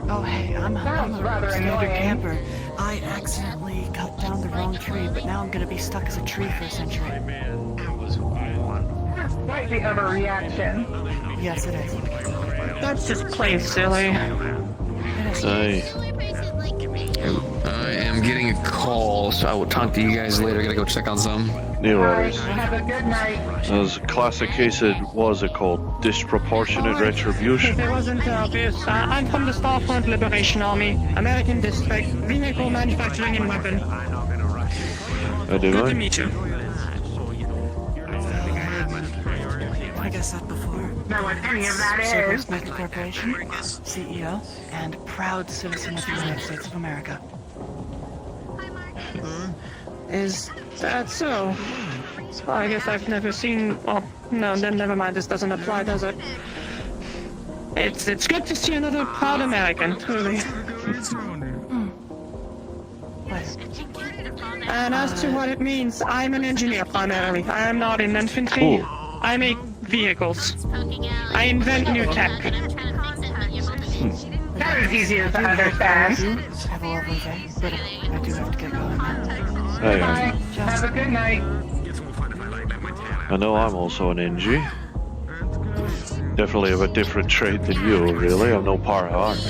Oh hey, I'm a standard camper. I accidentally cut down the wrong tree, but now I'm gonna be stuck as a tree for a century. That's quite the overreaction. Yes, it is. That's just plain silly. I am getting a call, so I will talk to you guys later. I gotta go check on some. No worries. Have a good night. As a classic case of, what is it called? Disproportionate retribution? If it wasn't obvious, I'm from the Starfront Liberation Army, American District, Vehicle Manufacturing and Weapon. I do Good to meet you. Like I said before, Know what any of that Service is. Maker Corporation, CEO, and proud citizen of the United States of America. Is that so? Well, I guess I've never seen. Oh, no, then never mind. This doesn't apply, does it? It's good to see another proud American, truly. And as to what it means, I'm an engineer primarily. I am not in infantry. I make vehicles. I invent new tech. That is easier to understand. Have a lovely day, but I do have to get going now. Hey, Have a good night. I know I'm also an NG. Definitely of a different trade than you, really. I'm no part of army.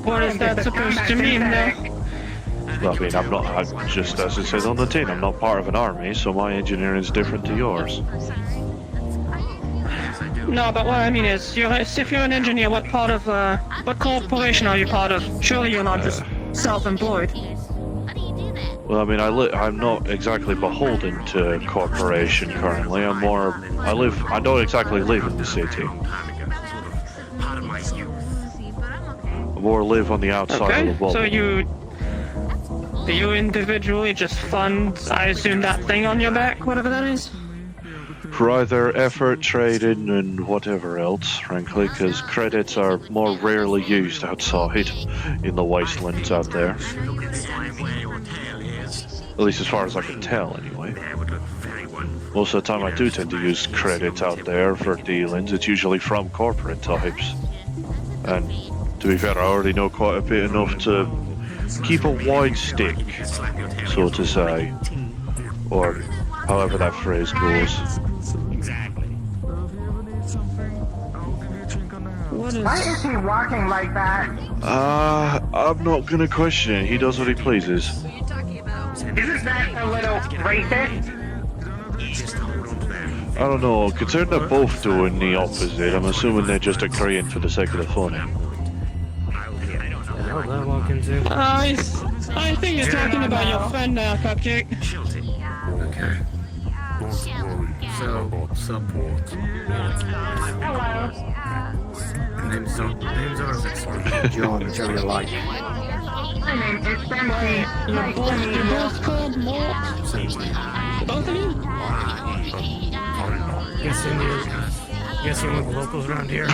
What is that supposed to mean, though? I mean, I'm just as it says on the tin, I'm not part of an army, so my engineering is different to yours. No, but what I mean is, if you're an engineer, what corporation are you part of? Surely you're not just self-employed. Well, I mean, I'm not exactly beholden to a corporation currently. I don't exactly live in the city. I more live on the outside of the bubble. So you individually just fund, I assume, that thing on your back, whatever that is? For either effort, trading, and whatever else, frankly, because credits are more rarely used outside in the wastelands out there. At least as far as I can tell, anyway. Most of the time I do tend to use credits out there for dealings. It's usually from corporate types. And to be fair, I already know quite a bit enough to keep a wide stick, so to say. Or however that phrase goes. Why is he walking like that? I'm not gonna question it. He does what he pleases. Isn't that a little racist? I don't know. Considering they're both doing the opposite, I'm assuming they're just agreeing for the sake of the funny. I think you're talking about your friend now, Cupcake. Okay. So, support. Hello. Names are John, whichever you like. My name is Benji. Nice to meet You're you. both called Mort? Both of you? Guessing with the locals around here.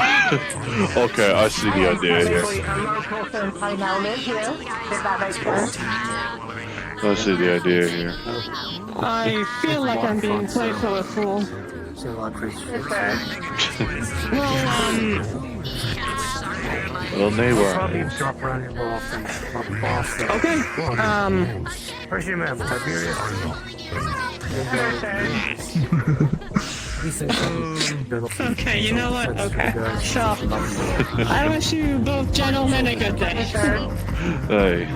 Okay, I see the idea here. Actually, a local since I now live here, if that makes sense. I see the idea here. I feel like I'm being played for a fool. Well, they were. Okay, Where's your map, Tiberius? okay, you know what? Okay, sure. I wish you both gentlemen a good day. Hey.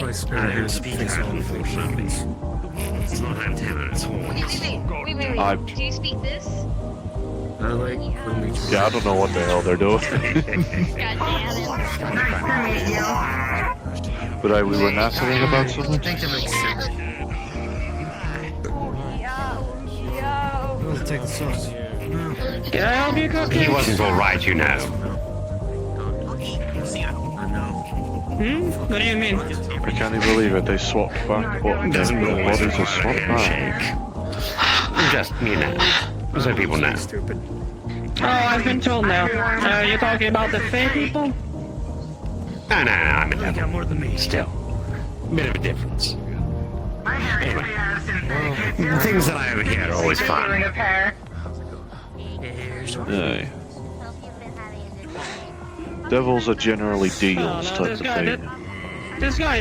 It's not antenna, it's horns. Wait. Do you speak this? Yeah, I don't know what the hell they're doing. But we were nattering about something? Take the sauce. Can I help you, Cupcake? He wasn't alright, you know. What do you mean? I can't even believe it. They swapped back. What Doesn't the always bodies are swapped back? Just, you know, so people know. Oh, I've been told now. You're talking about the Fae people? No, I'm a devil. More than me. Still, bit of a difference. Anyway, the things that I overhear are always fun. Aye. Devils are generally deals Oh, no, type this of guy thing.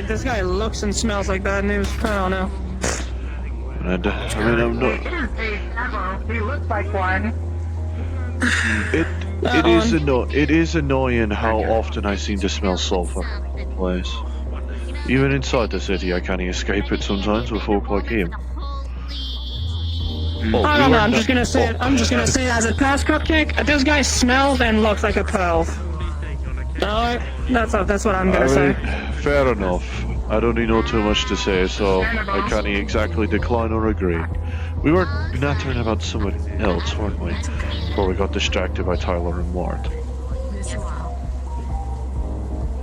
This guy looks and smells like bad news. I don't know. And, I mean, I'm not. He looks like one. It is annoying how often I seem to smell sulfur in the place. Even inside the city, I can't escape it sometimes with folk like him. Oh, I don't know. I'm just gonna say it. I'm just gonna say it as a past, Cupcake. This guy smells and looks like a pearl. Alright, that's what I'm gonna say. Fair enough. I don't really know too much to say, so I can't exactly decline or agree. We were nattering about someone else, weren't we? Before we got distracted by Tyler and Mort.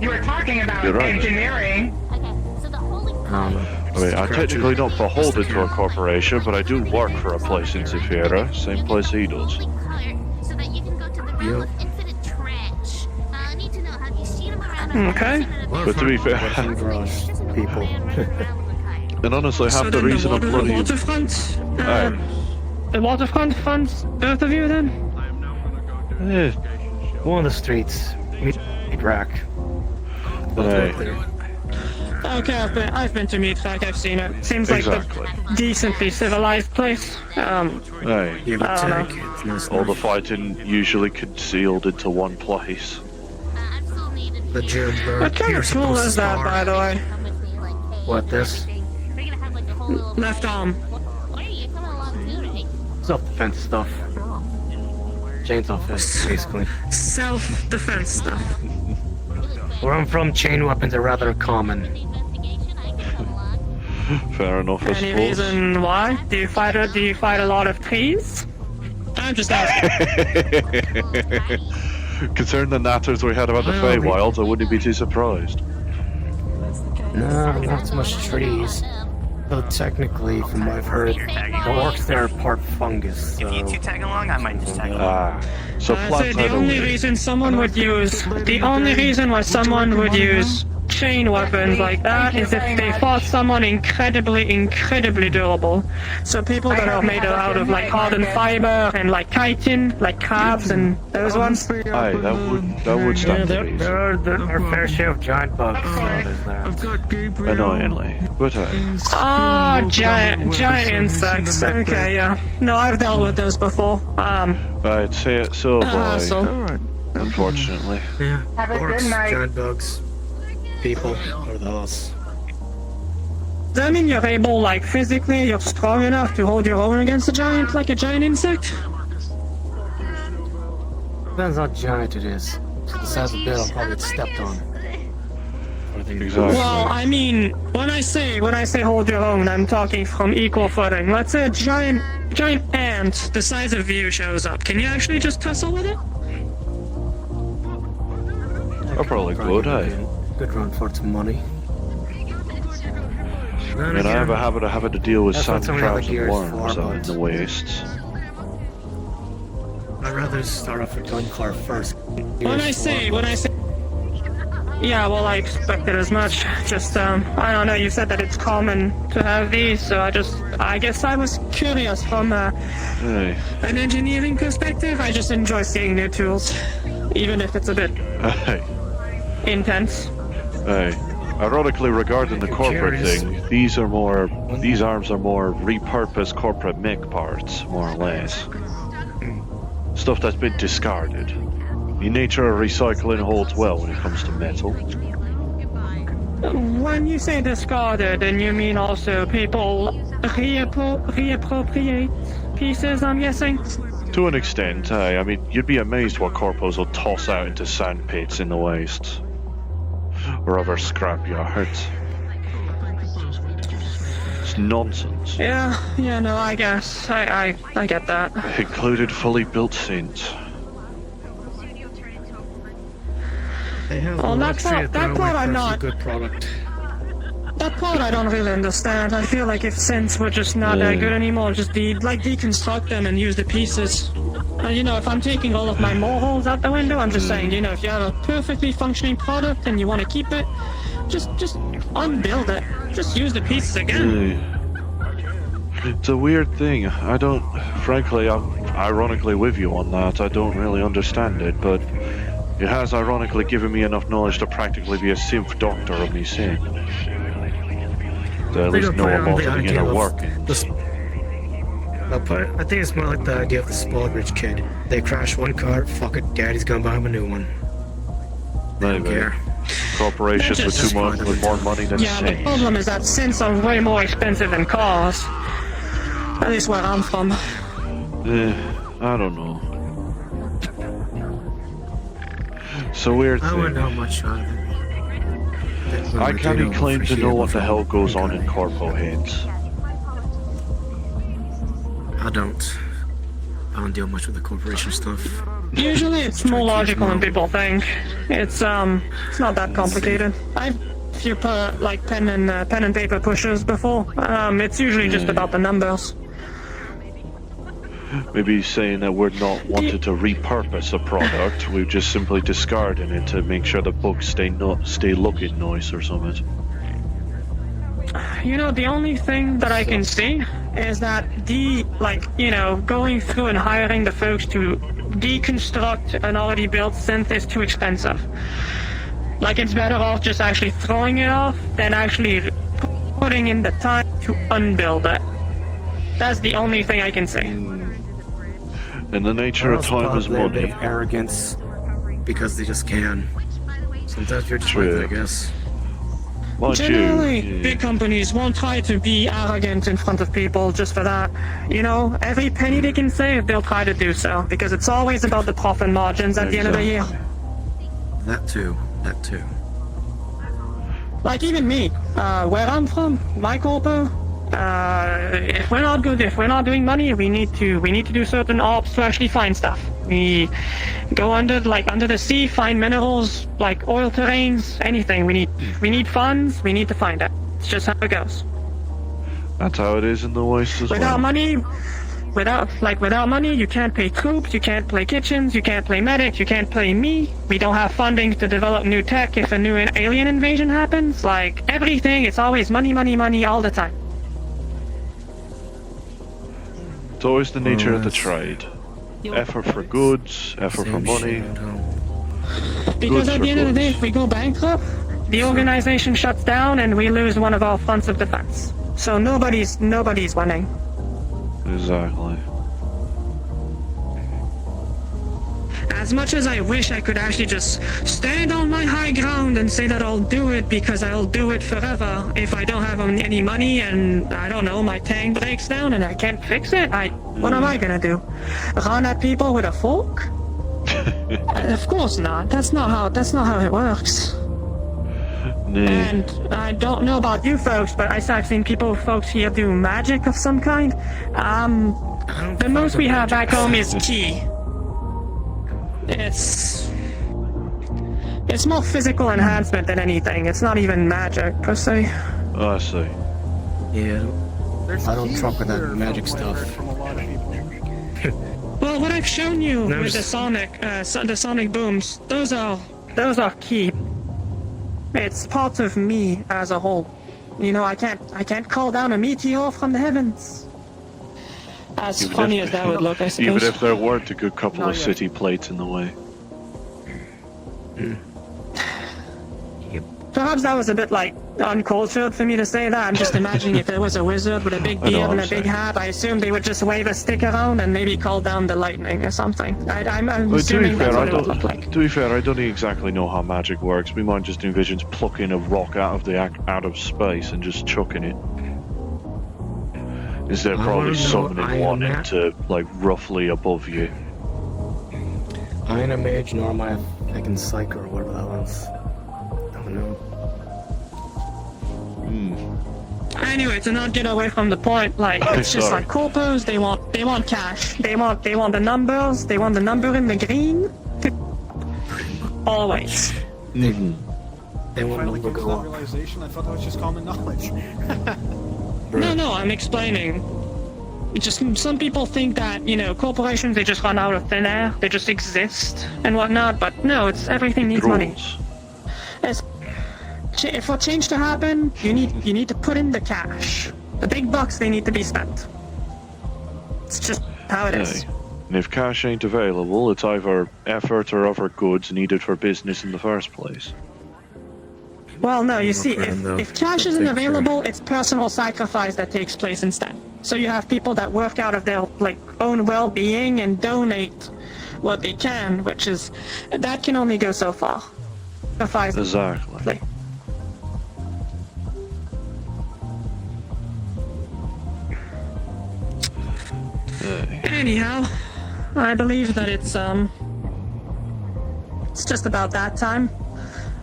You were talking about You're right. engineering. I mean, I'm technically not beholden to a corporation, but I do work for a place in Zephyra, same place he does. Okay. But to be fair, people. and honestly, half So the then reason I'm bloody. waterfront, Aye. a lot of funds, both of you then? One of the streets. Meet Rack. Okay, I've been to Meatrack, I've seen it. Seems like a decently civilized place. Aye. I don't know. All the fighting usually concealed into one place. The What kind of tool is that, by the way? What, this? Left arm. Self-defense stuff. Chainsaw fist, basically. Self-defense stuff. Where I'm from, chain weapons are rather common. Fair enough, I Any suppose. reason why? Do you fight a lot of trees? I'm just asking. Considering the natters we had about the Feywilds, I wouldn't be too surprised. No, not so much trees. Though technically, from what I've heard, the orcs there are part fungus. So. If you two tag along, I might just tag along. So So the only reason why someone would use chain weapons like that is if they fought someone incredibly durable. So people that are made out of like hardened fiber and like chitin, like crabs and those ones. Aye, that would stand to reason. There are fair share of giant bugs. Annoyingly, but Giant insects. Okay, yeah. No, I've dealt with those before. I'd say it so, boy. Unfortunately. Yeah. Have a good Orcs, night. giant bugs, people, or the house. Does that mean you're able, like, physically, you're strong enough to hold your own against a giant, like a giant insect? Depends how giant it is. The size of the bit, I'll probably get stepped on. Exactly. Well, I mean, when I say hold your own, I'm talking from equal footing. Let's say a giant ant the size of you shows up. Can you actually just tussle with it? I probably would, aye. Good run for some money. I mean, I have a habit of having to deal with That's what sand some of the other crabs and gear is worms for, out in the wastes. I'd rather start off with gun car first. When I say, yeah, well, I expected as much. Just, I don't know, you said that it's common to have these, so I guess I was curious from Aye. an engineering perspective. I just enjoy seeing new tools, even if it's a bit Aye. intense. Aye. Ironically, regarding the corporate curious. thing, these arms are more repurposed corporate make parts, more or less. Stuff that's been discarded. The nature of recycling holds well when it comes to metal. When you say discarded, then you mean also people reappropriate pieces, I'm guessing? To an extent, aye. I mean, you'd be amazed what corpos will toss out into sand pits in the wastes. Or other scrap yards. It's nonsense. Yeah, no, I guess. I get that. Included fully built saints. Well, that part I'm not. Good product. That part I don't really understand. I feel like if synths were just not that good anymore, just deconstruct them and use the pieces. And if I'm taking all of my morals out the window, I'm just saying, if you have a perfectly functioning product and you want to keep it, just unbuild it. Just use the pieces again. It's a weird thing. Frankly, I'm ironically with you on that. I don't really understand it, but it has ironically given me enough knowledge to practically be a synth doctor of me sin. To at least know about the inner workings. I think it's more like the idea of the spoiled rich kid. They crash one car, fuck it, daddy's gonna buy him a new one. They don't care. Corporations with more money than Yeah, the sense. problem is that synths are way more expensive than cars. At least where I'm from. I don't know. It's a weird I thing. wouldn't know much either. I can't claim to know what the hell goes on in corpo heads. I don't deal much with the corporation stuff. Usually it's more logical than people think. It's not that complicated. I've a few pen and paper pushers before. It's usually just about the numbers. Maybe saying that we're not wanted to repurpose a product, we're just simply discarding it to make sure the books stay looking nice or something. You know, the only thing that I can see is that going through and hiring the folks to deconstruct an already built synth is too expensive. Like, it's better off just actually throwing it off than actually putting in the time to unbuild it. That's the only thing I can see. And the nature of time is money. Arrogance because they just can. Sometimes you're just True. right, I guess. Generally, big companies won't try to be arrogant in front of people just for that. You know, every penny they can save, they'll try to do so, because it's always about the profit margins at the end of the year. That too. That too. Like even me, where I'm from, my corpo, if we're not good, if we're not doing money, we need to do certain ops to actually find stuff. We go under the sea, find minerals, like oil terrains, anything. We need funds, we need to find it. It's just how it goes. That's how it is in the West as Without well. money, without money, you can't pay troops, you can't play kitchens, you can't play medics, you can't play me. We don't have funding to develop new tech if a new alien invasion happens. Like, everything, it's always money, money, money all the time. It's always the nature of the trade. Effort for goods, effort for money. Because Goods at for the end of the day, goods. if we go bankrupt, the organization shuts down and we lose one of our fronts of defense. So nobody's winning. Exactly. As much as I wish I could actually just stand on my high ground and say that I'll do it because I'll do it forever, if I don't have any money and, I don't know, my tank breaks down and I can't fix it, what am I gonna do? Run at people with a fork? Of course not. That's not how it works. And I don't know about you folks, but I've seen folks here do magic of some kind. The most we have back home is ki. It's more physical enhancement than anything. It's not even magic per se. Oh, I see. Yeah. I don't truck with that magic stuff. Well, what I've shown you with the sonic booms, those are key. It's part of me as a whole. You know, I can't call down a meteor from the heavens. As funny as that would look, I suppose. Even if there weren't a good couple of city plates in the way. Perhaps that was a bit, uncultured for me to say that. I'm just imagining if there was a wizard with a big beard and a big hat, I assume they would just wave a stick around and maybe call down the lightning or something. I'm assuming that's what it would look like. To be fair, I don't exactly know how magic works. We might just envision plucking a rock out of space and just chucking it. Instead of probably summoning one into, roughly above you. I ain't a mage, nor am I a fucking psych or whatever that was. I don't know. Anyway, to not get away from the point, it's just like corpos, they want cash. They want the numbers, they want the number in the green. Always. They want Finally number came to go that up. realization. I thought that was just common knowledge. No, I'm explaining. Just some people think that, corporations, they just run out of thin air, they just exist and whatnot, but no, everything needs money. For change to happen, you need to put in the cash. The big bucks, they need to be spent. It's just how it is. And if cash ain't available, it's either effort or other goods needed for business in the first place. Well, no, you see, if cash isn't available, it's personal sacrifice that takes place instead. So you have people that work out of their own well-being and donate what they can, that can only go so far. Exactly. Anyhow, I believe that it's just about that time.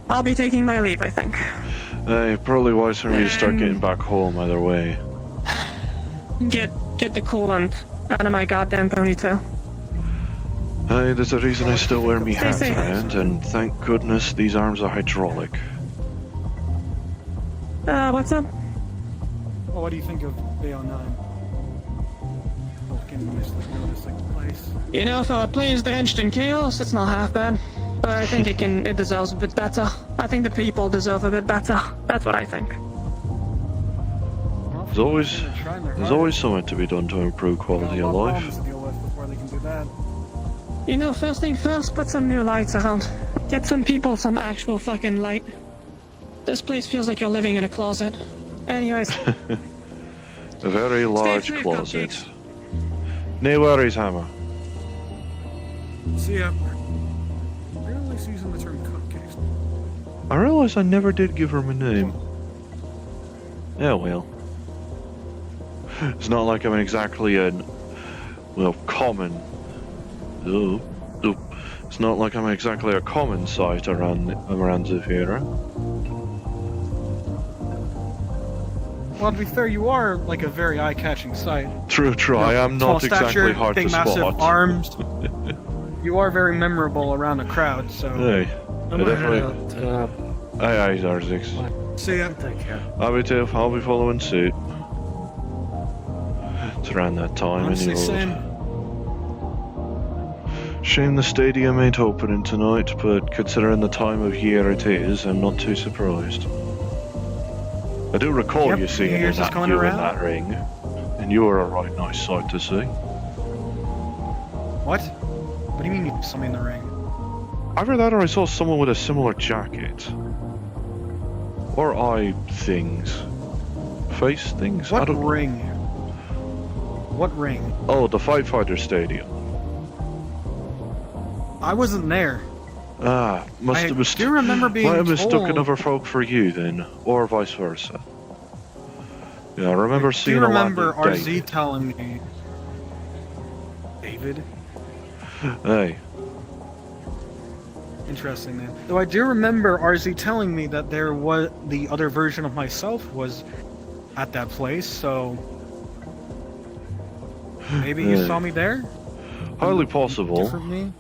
I'll be taking my leave, I think. Probably wise for me to start getting back home either way. Get the coolant out of my goddamn ponytail. There's a reason I still wear me Stay hands safe. around, and thank goodness these arms are hydraulic. What's up? Well, what do you think of BO9? Place. You know, for a place drenched in chaos, it's not half bad. But I think it deserves a bit better. I think the people deserve a bit better. That's what I think. There's always something to be done to improve quality of life. Problems to deal with before they can do that. You know, first thing first, put some new lights around. Get some people some actual fucking light. This place feels like you're living in a closet. Anyways. A very large safe, closet. cupcakes. No worries, Hammer. See ya. Really using the term cupcakes. I realize I never did give her my name. Yeah, well. It's not like I'm exactly an, well, common. Oh, oh. It's not like I'm exactly a common sight around Zafira. Well, to be fair, you are like a very eye-catching sight. True, I am tall not exactly stature, hard big, to massive spot. arms. You are very memorable around a crowd, so. Hey, I definitely. Aye, Zarzix. See ya. I'll be following suit. It's around that time Honestly, anyway. same. Shame the stadium ain't opening tonight, but considering the time of year it is, I'm not too surprised. I do recall you seeing New in Year's is coming in around. that ring, and you were a right nice sight to see. What? What do you mean you saw me in the ring? Either that or I saw someone with a similar jacket. Or eye things. Face things? I What don't know. ring? What ring? Oh, the Fight Fighter Stadium. I wasn't there. Ah, must I have mistook. do remember being Might have mistook told- another folk for you then, or vice versa. Yeah, I remember Do seeing you remember a lot of RZ telling me? David? Hey, Interesting, man. Though I do remember RZ telling me that there was the other version of myself was at that place, so maybe you Yeah. saw me there. highly possible. Different me.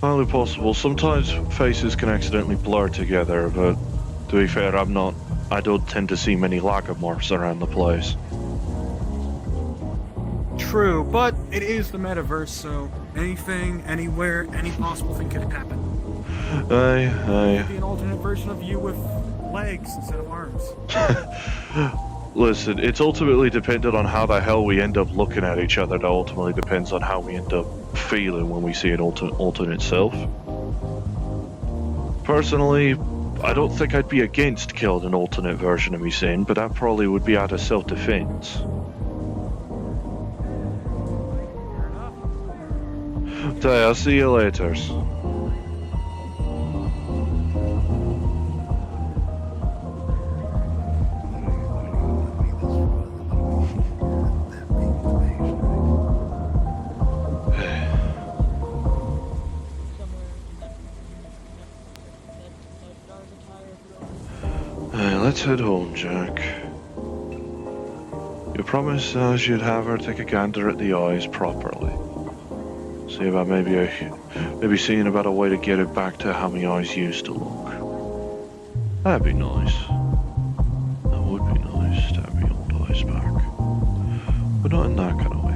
Highly possible. Sometimes faces can accidentally blur together, but to be fair, I don't tend to see many lagomorphs around the place. True, but it is the metaverse, so anything, anywhere, any possible thing could happen. Aye. Maybe an alternate version of you with legs instead of arms. Listen, it's ultimately dependent on how the hell we end up looking at each other. That ultimately depends on how we end up feeling when we see an alternate self. Personally, I don't think I'd be against killing an alternate version of me sin, but that probably would be out of self-defense. Okay, I'll see you later. Let's head home, Jack. You promised us you'd have her take a gander at the eyes properly. See about maybe seeing about a way to get it back to how my eyes used to look. That'd be nice. That would be nice to have my old eyes back. But not in that kind of way.